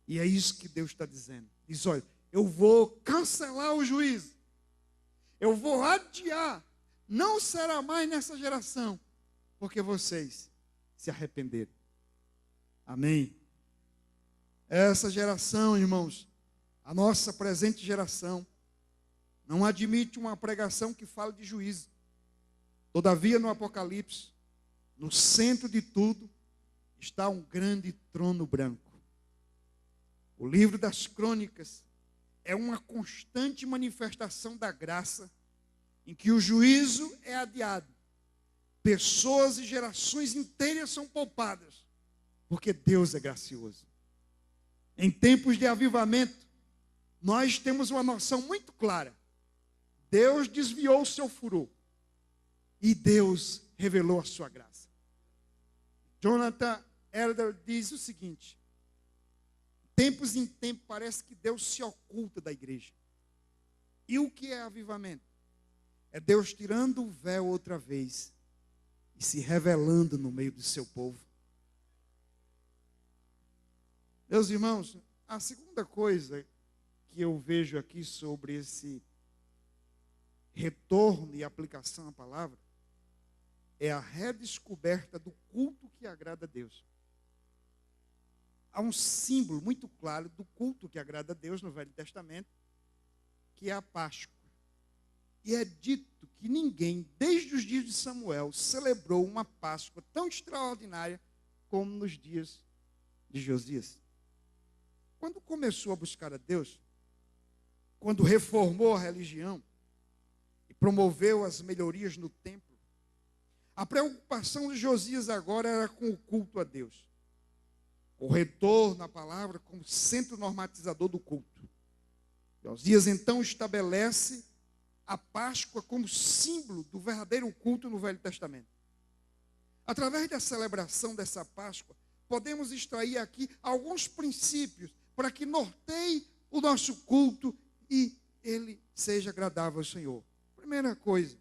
E é isso que Deus está dizendo. Diz: olha, eu vou cancelar o juízo, eu vou adiar, não será mais nessa geração, porque vocês se arrependeram. Amém? Essa geração, irmãos, a nossa presente geração, não admite uma pregação que fale de juízo. Todavia, no Apocalipse, no centro de tudo, está um grande trono branco. O livro das Crônicas é uma constante manifestação da graça, em que o juízo é adiado. Pessoas e gerações inteiras são poupadas, porque Deus é gracioso. Em tempos de avivamento, nós temos uma noção muito clara. Deus desviou o seu furor e Deus revelou a sua graça. Jonathan Elder diz o seguinte: tempos em tempo parece que Deus se oculta da igreja. E o que é avivamento? É Deus tirando o véu outra vez e se revelando no meio do seu povo. Meus irmãos, a segunda coisa que eu vejo aqui sobre esse retorno e aplicação à palavra é a redescoberta do culto que agrada a Deus. Há um símbolo muito claro do culto que agrada a Deus no Velho Testamento, que é a Páscoa. E é dito que ninguém, desde os dias de Samuel, celebrou uma Páscoa tão extraordinária como nos dias de Josias. Quando começou a buscar a Deus, quando reformou a religião e promoveu as melhorias no templo, a preocupação de Josias agora era com o culto a Deus. O retorno à palavra como centro normatizador do culto. Josias então estabelece a Páscoa como símbolo do verdadeiro culto no Velho Testamento. Através da celebração dessa Páscoa, podemos extrair aqui alguns princípios para que norteie o nosso culto e ele seja agradável ao Senhor. Primeira coisa,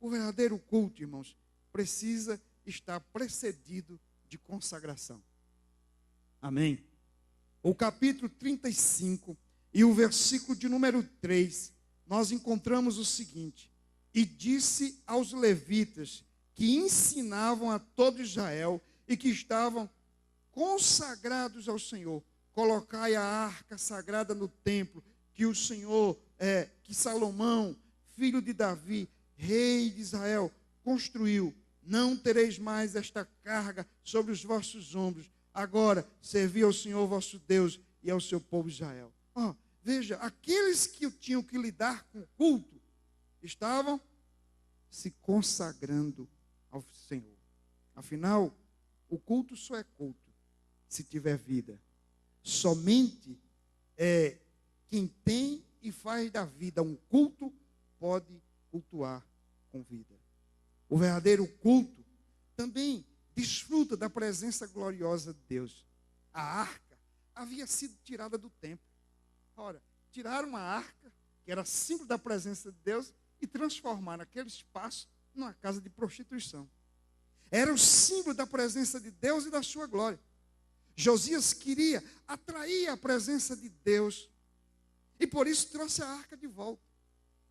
o verdadeiro culto, irmãos, precisa estar precedido de consagração. Amém? O capítulo 35 e o versículo de número 3, nós encontramos o seguinte: e disse aos levitas que ensinavam a todo Israel e que estavam consagrados ao Senhor: colocai a arca sagrada no templo que o Senhor, que Salomão, filho de Davi, rei de Israel, construiu Não tereis mais esta carga sobre os vossos ombros. Agora, servi ao Senhor vosso Deus e ao seu povo Israel. Veja, aqueles que tinham que lidar com o culto, estavam se consagrando ao Senhor. Afinal, o culto só é culto se tiver vida. Somente quem tem e faz da vida um culto pode cultuar com vida. O verdadeiro culto também desfruta da presença gloriosa de Deus. A arca havia sido tirada do templo. Ora, tiraram a arca, que era símbolo da presença de Deus, e transformaram aquele espaço numa casa de prostituição. Era o símbolo da presença de Deus e da sua glória. Josias queria atrair a presença de Deus e por isso trouxe a arca de volta.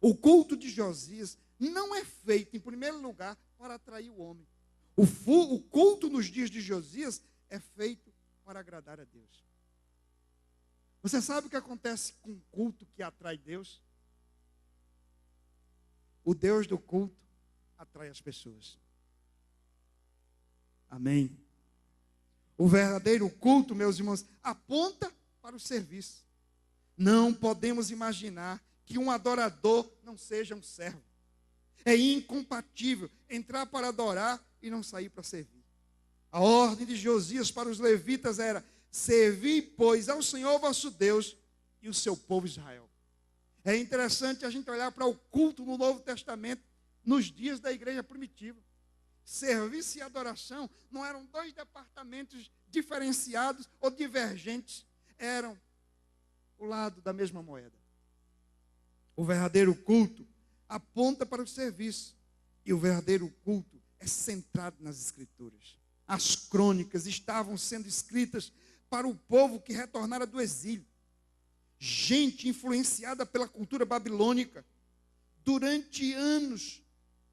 O culto de Josias não é feito, em primeiro lugar, para atrair o homem. O culto nos dias de Josias é feito para agradar a Deus. Você sabe o que acontece com um culto que atrai Deus? O Deus do culto atrai as pessoas. Amém. O verdadeiro culto, meus irmãos, aponta para o serviço. Não podemos imaginar que um adorador não seja um servo. É incompatível entrar para adorar e não sair para servir. A ordem de Josias para os levitas era: servi, pois, ao Senhor vosso Deus e o seu povo Israel. É interessante a gente olhar para o culto no Novo Testamento nos dias da igreja primitiva. Serviço e adoração não eram dois departamentos diferenciados ou divergentes. Eram o lado da mesma moeda. O verdadeiro culto aponta para o serviço. E o verdadeiro culto é centrado nas Escrituras. As crônicas estavam sendo escritas para o povo que retornara do exílio. Gente influenciada pela cultura babilônica. Durante anos,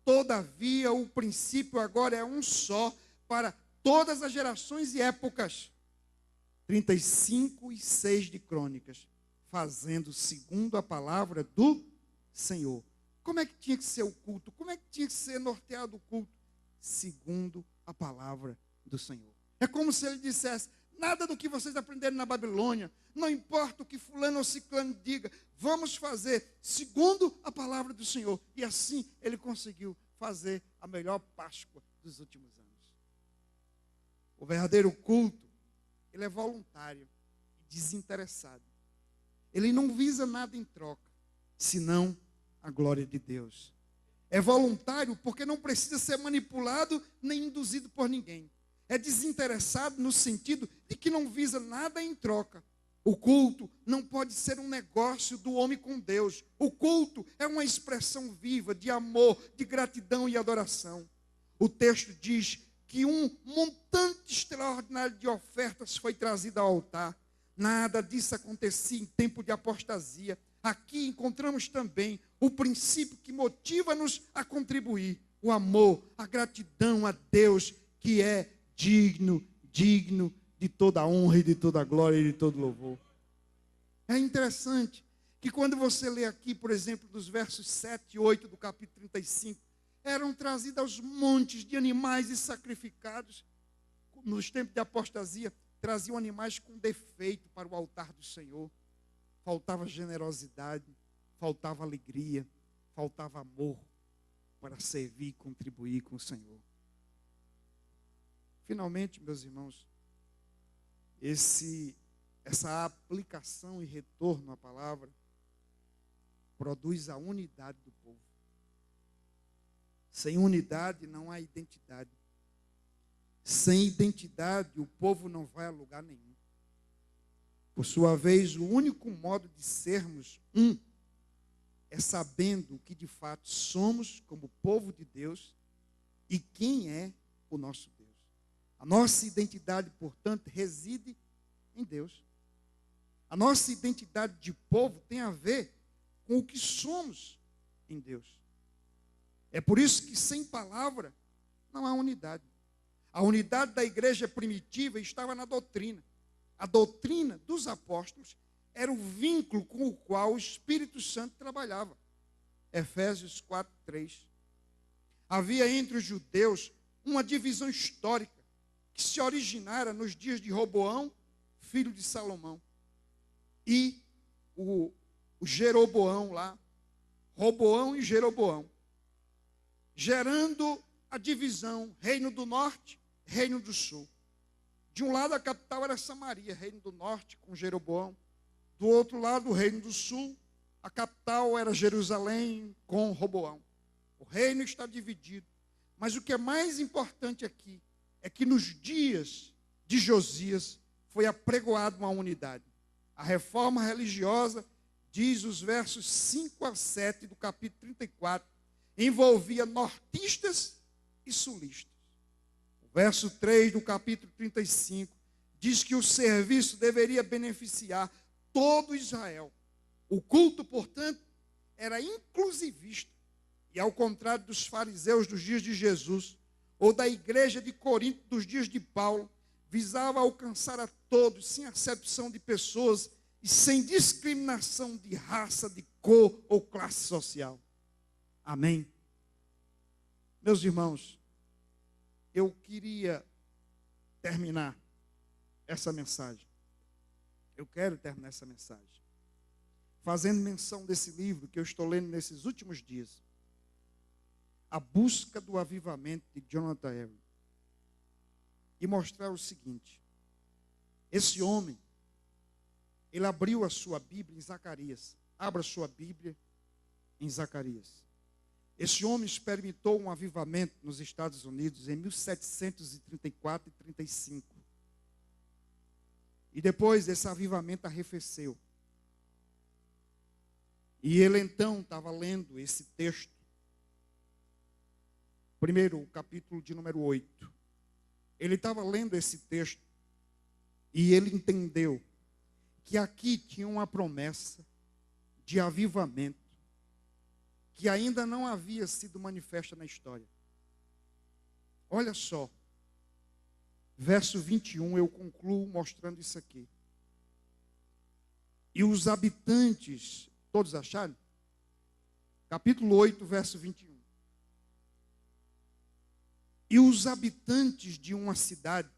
todavia, o princípio agora é um só para todas as gerações e épocas. 35:6 de Crônicas, fazendo segundo a palavra do Senhor. Como é que tinha que ser o culto? Como é que tinha que ser norteado o culto? Segundo a palavra do Senhor. É como se ele dissesse: nada do que vocês aprenderam na Babilônia, não importa o que fulano ou ciclano diga, vamos fazer segundo a palavra do Senhor. E assim ele conseguiu fazer a melhor Páscoa dos últimos anos. O verdadeiro culto, ele é voluntário e desinteressado. Ele não visa nada em troca, senão a glória de Deus. É voluntário porque não precisa ser manipulado nem induzido por ninguém. É desinteressado no sentido de que não visa nada em troca. O culto não pode ser um negócio do homem com Deus. O culto é uma expressão viva de amor, de gratidão e adoração. O texto diz que um montante extraordinário de ofertas foi trazido ao altar. Nada disso acontecia em tempo de apostasia. Aqui encontramos também o princípio que motiva-nos a contribuir. O amor, a gratidão a Deus, que é digno de toda a honra e de toda a glória e de todo louvor. É interessante que quando você lê aqui, por exemplo, dos versos 7 e 8 do capítulo 35, eram trazidos aos montes de animais e sacrificados. Nos tempos de apostasia, traziam animais com defeito para o altar do Senhor. Faltava generosidade, faltava alegria, faltava amor para servir e contribuir com o Senhor. Finalmente, meus irmãos, essa aplicação e retorno à palavra produz a unidade do povo. Sem unidade não há identidade. Sem identidade o povo não vai a lugar nenhum. Por sua vez, o único modo de sermos um é sabendo o que de fato somos como povo de Deus e quem é o nosso Deus. A nossa identidade, portanto, reside em Deus. A nossa identidade de povo tem a ver com o que somos em Deus. É por isso que sem palavra não há unidade. A unidade da igreja primitiva estava na doutrina. A doutrina dos apóstolos era o vínculo com o qual o Espírito Santo trabalhava. Efésios 4:3. Havia entre os judeus uma divisão histórica que se originara nos dias de Roboão, filho de Salomão, e o Jeroboão lá, Roboão e Jeroboão, gerando a divisão, reino do norte, reino do sul. De um lado a capital era Samaria, reino do norte, com Jeroboão. Do outro lado, o reino do sul, a capital era Jerusalém, com Roboão. O reino está dividido. Mas o que é mais importante aqui é que nos dias de Josias foi apregoada uma unidade. A reforma religiosa, diz os versos 5 a 7 do capítulo 34, envolvia nortistas e sulistas. O verso 3 do capítulo 35 diz que o serviço deveria beneficiar todo Israel. O culto, portanto, era inclusivista. E ao contrário dos fariseus dos dias de Jesus, ou da igreja de Corinto dos dias de Paulo, visava alcançar a todos, sem acepção de pessoas e sem discriminação de raça, de cor ou classe social. Amém? Meus irmãos, eu queria terminar essa mensagem. Eu quero terminar essa mensagem fazendo menção desse livro que eu estou lendo nesses últimos dias. A Busca do Avivamento, de Jonathan Edwards. E mostrar o seguinte. Esse homem, ele abriu a sua Bíblia em Zacarias. Abra a sua Bíblia em Zacarias. Esse homem experimentou um avivamento nos Estados Unidos em 1734 e 35. E depois esse avivamento arrefeceu. E ele então estava lendo esse texto. Primeiro, o capítulo de número 8. Ele estava lendo esse texto e ele entendeu que aqui tinha uma promessa de avivamento que ainda não havia sido manifesta na história. Olha só, verso 21, eu concluo mostrando isso aqui. E os habitantes, todos acharam? Capítulo 8, verso 21. E os habitantes de uma cidade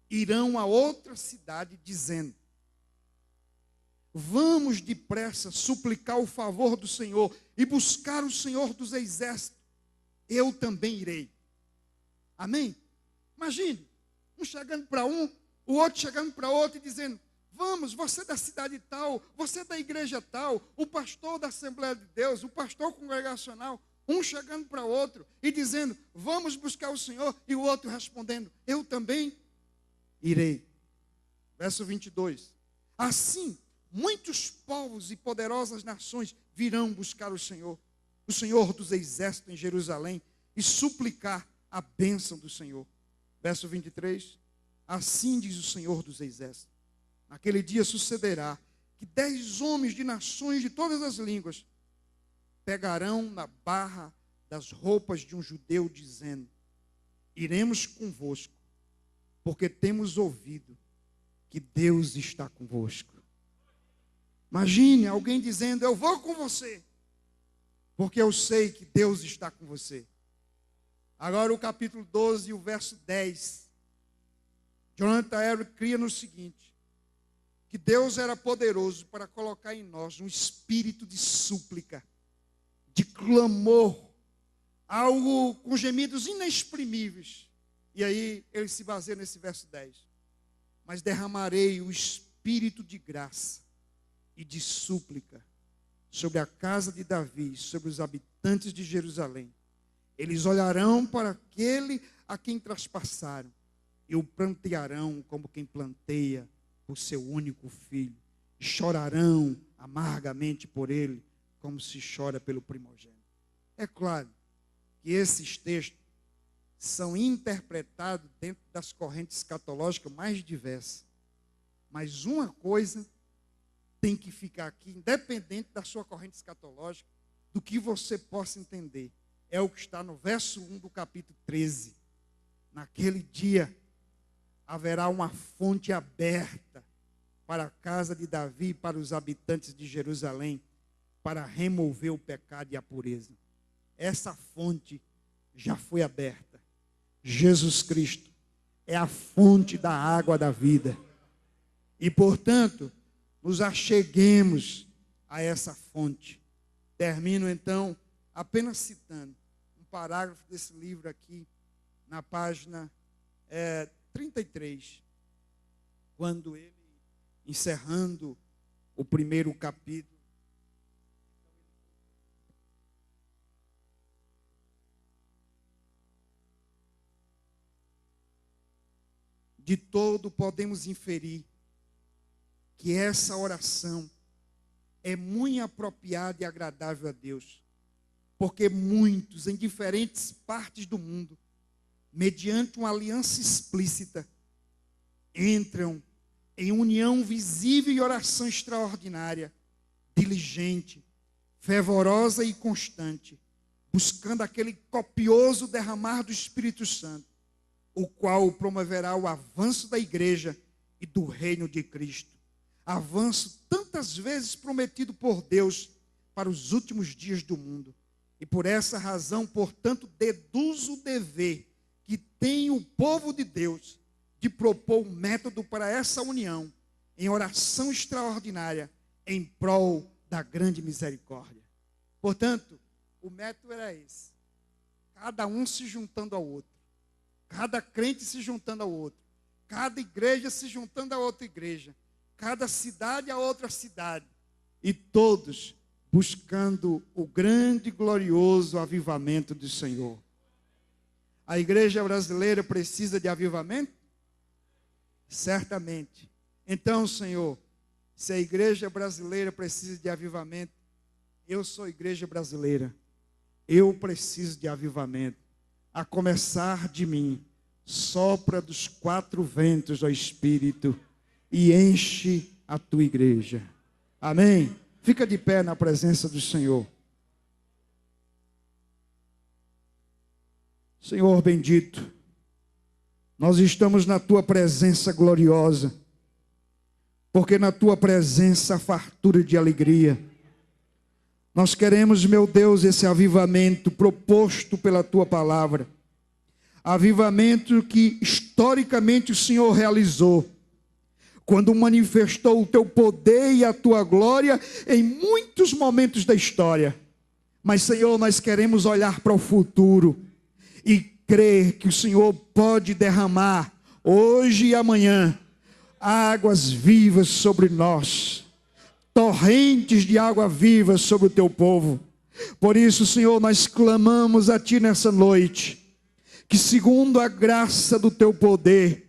irão a outra cidade dizendo: vamos depressa suplicar o favor do Senhor e buscar o Senhor dos exércitos. Eu também irei. Amém? Imagine, um chegando para um, o outro chegando para outro e dizendo: vamos, você da cidade tal, você da igreja tal, o pastor da Assembleia de Deus, o pastor congregacional, um chegando para outro e dizendo: vamos buscar o Senhor, e o outro respondendo: eu também irei. Verso 22. Assim, muitos povos e poderosas nações virão buscar o Senhor dos exércitos em Jerusalém, e suplicar a bênção do Senhor. Verso 23. Assim diz o Senhor dos exércitos: naquele dia sucederá que 10 homens de nações de todas as línguas pegarão na barra das roupas de um judeu, dizendo: iremos convosco, porque temos ouvido que Deus está convosco. Imagine alguém dizendo: eu vou com você, porque eu sei que Deus está com você. Agora o capítulo 12, o verso 10. Jonathan Edwards cria no seguinte: que Deus era poderoso para colocar em nós um espírito de súplica, de clamor, algo com gemidos inexprimíveis. E aí ele se baseia nesse verso 10. Mas derramarei o espírito de graça e de súplica sobre a casa de Davi, sobre os habitantes de Jerusalém. Eles olharão para aquele a quem traspassaram e o plantearão como quem planteia o seu único filho. E chorarão amargamente por ele, como se chora pelo primogênito. É claro que esses textos são interpretados dentro das correntes escatológicas mais diversas. Mas uma coisa tem que ficar aqui, independente da sua corrente escatológica, do que você possa entender. É o que está no verso 1 do capítulo 13. Naquele dia haverá uma fonte aberta para a casa de Davi e para os habitantes de Jerusalém, para remover o pecado e a pureza. Essa fonte já foi aberta. Jesus Cristo é a fonte da água da vida. E, portanto, nos acheguemos a essa fonte. Termino, então, apenas citando um parágrafo desse livro aqui, na página 33, quando ele, encerrando o primeiro capítulo, de todo podemos inferir que essa oração é muito apropriada e agradável a Deus, porque muitos em diferentes partes do mundo, mediante uma aliança explícita, entram em união visível e oração extraordinária, diligente, fervorosa e constante, buscando aquele copioso derramar do Espírito Santo, o qual promoverá o avanço da igreja e do reino de Cristo. Avanço tantas vezes prometido por Deus para os últimos dias do mundo. E por essa razão, portanto, deduzo o dever que tem o povo de Deus de propor um método para essa união em oração extraordinária em prol da grande misericórdia. Portanto, o método era esse. Cada um se juntando ao outro. Cada crente se juntando ao outro. Cada igreja se juntando a outra igreja. Cada cidade a outra cidade. E todos buscando o grande e glorioso avivamento do Senhor. A igreja brasileira precisa de avivamento? Certamente. Então, Senhor, se a igreja brasileira precisa de avivamento, eu sou igreja brasileira. Eu preciso de avivamento. A começar de mim, sopra dos quatro ventos do Espírito e enche a tua igreja. Amém? Fica de pé na presença do Senhor. Senhor bendito, nós estamos na tua presença gloriosa, porque na tua presença há fartura de alegria. Nós queremos, meu Deus, esse avivamento proposto pela tua palavra. Avivamento que historicamente o Senhor realizou, quando manifestou o teu poder e a tua glória em muitos momentos da história. Mas, Senhor, nós queremos olhar para o futuro e crer que o Senhor pode derramar hoje e amanhã águas vivas sobre nós, torrentes de água viva sobre o teu povo. Por isso, Senhor, nós clamamos a ti nessa noite, que segundo a graça do teu poder,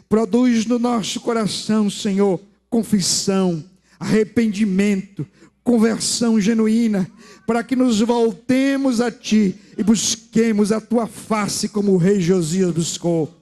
produz no nosso coração, Senhor, confissão, arrependimento, conversão genuína, para que nos voltemos a ti e busquemos a tua face como o rei Josias buscou.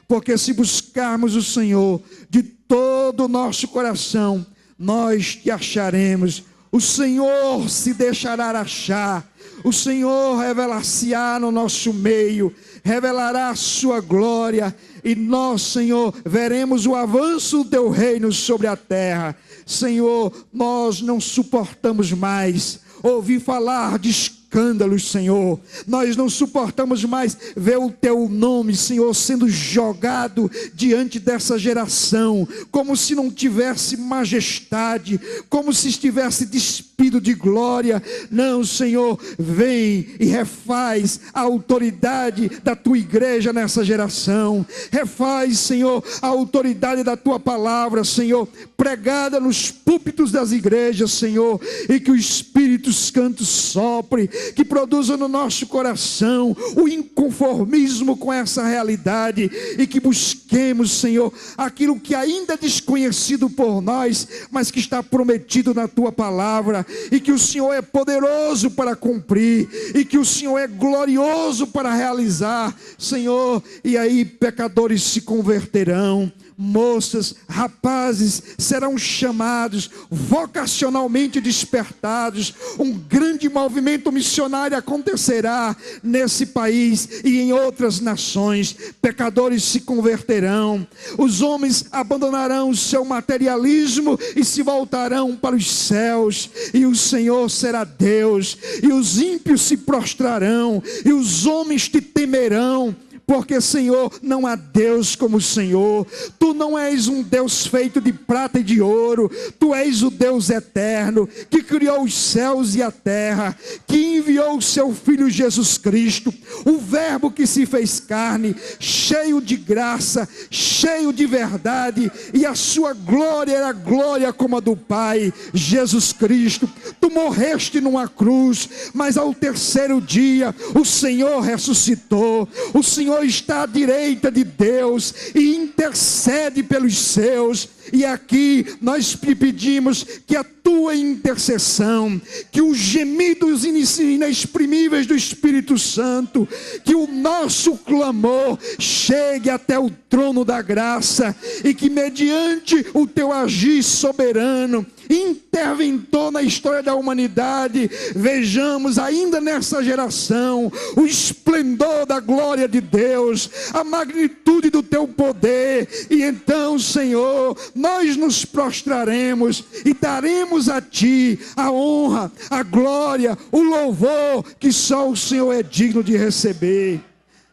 Porque se buscarmos o Senhor de todo o nosso coração, nós te acharemos. O Senhor se deixará achar. O Senhor revelar-se-á no nosso meio, revelará a sua glória, e nós, Senhor, veremos o avanço do teu reino sobre a terra. Senhor, nós não suportamos mais ouvir falar de escândalos, Senhor. Nós não suportamos mais ver o teu nome, Senhor, sendo jogado diante dessa geração, como se não tivesse majestade, como se estivesse despido de glória. Não, Senhor, vem e refaz a autoridade da tua igreja nessa geração. Refaz, Senhor, a autoridade da tua palavra, Senhor, pregada nos púlpitos das igrejas, Senhor, e que o Espírito Santo sopre, que produza no nosso coração o inconformismo com essa realidade, e que busquemos, Senhor, aquilo que ainda é desconhecido por nós, mas que está prometido na tua palavra, e que o Senhor é poderoso para cumprir, e que o Senhor é glorioso para realizar, Senhor. E aí pecadores se converterão, moças, rapazes serão chamados, vocacionalmente despertados. Um grande movimento missionário acontecerá nesse país e em outras nações. Pecadores se converterão, os homens abandonarão o seu materialismo e se voltarão para os céus, e o Senhor será Deus, e os ímpios se prostrarão, e os homens te temerão, porque, Senhor, não há Deus como o Senhor. Tu não és um Deus feito de prata e de ouro. Tu és o Deus eterno, que criou os céus e a terra, que enviou o seu Filho Jesus Cristo, o Verbo que se fez carne, cheio de graça, cheio de verdade, e a sua glória era glória como a do Pai, Jesus Cristo. Tu morreste numa cruz, mas ao terceiro dia o Senhor ressuscitou. O Senhor está à direita de Deus e intercede pelos seus. E aqui nós pedimos que a tua intercessão, que os gemidos inexprimíveis do Espírito Santo, que o nosso clamor chegue até o trono da graça, e que mediante o teu agir soberano, interventor na história da humanidade, vejamos ainda nessa geração o esplendor da glória de Deus, a magnitude do teu poder. E então, Senhor, nós nos prostraremos e daremos a ti a honra, a glória, o louvor que só o Senhor é digno de receber.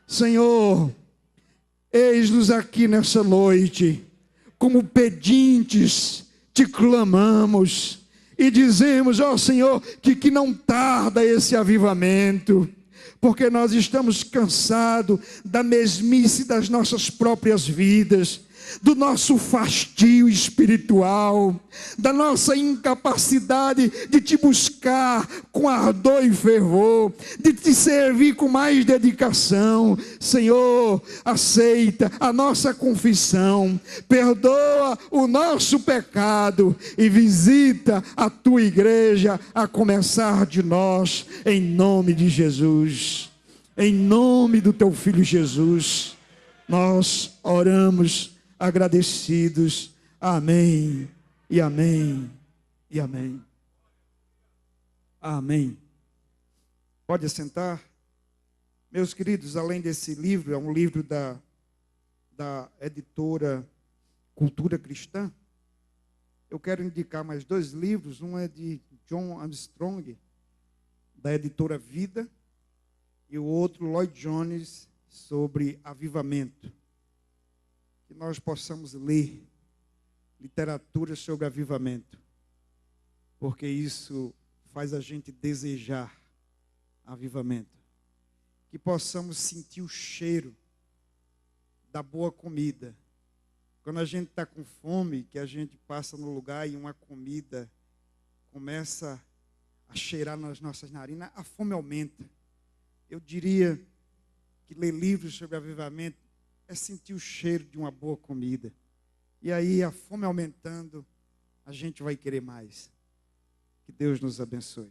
Senhor, eis-nos aqui nessa noite, como pedintes, te clamamos e dizemos, ó Senhor, que não tarda esse avivamento, porque nós estamos cansados da mesmice das nossas próprias vidas, do nosso fastio espiritual, da nossa incapacidade de te buscar com ardor e fervor, de te servir com mais dedicação. Senhor, aceita a nossa confissão, perdoa o nosso pecado e visita a tua igreja, a começar de nós, em nome de Jesus. Em nome do teu Filho Jesus, nós oramos agradecidos. Amém, e amém, e amém. Amém. Pode assentar. Meus queridos, além desse livro, é um livro da editora Cultura Cristã, eu quero indicar mais dois livros. Um é de John Armstrong, da editora Vida, e o outro, Lloyd Jones, sobre avivamento. Que nós possamos ler literatura sobre avivamento, porque isso faz a gente desejar avivamento. Que possamos sentir o cheiro da boa comida. Quando a gente está com fome, que a gente passa no lugar e uma comida começa a cheirar nas nossas narinas, a fome aumenta. Eu diria que ler livros sobre avivamento é sentir o cheiro de uma boa comida. E aí, a fome aumentando, a gente vai querer mais. Que Deus nos abençoe.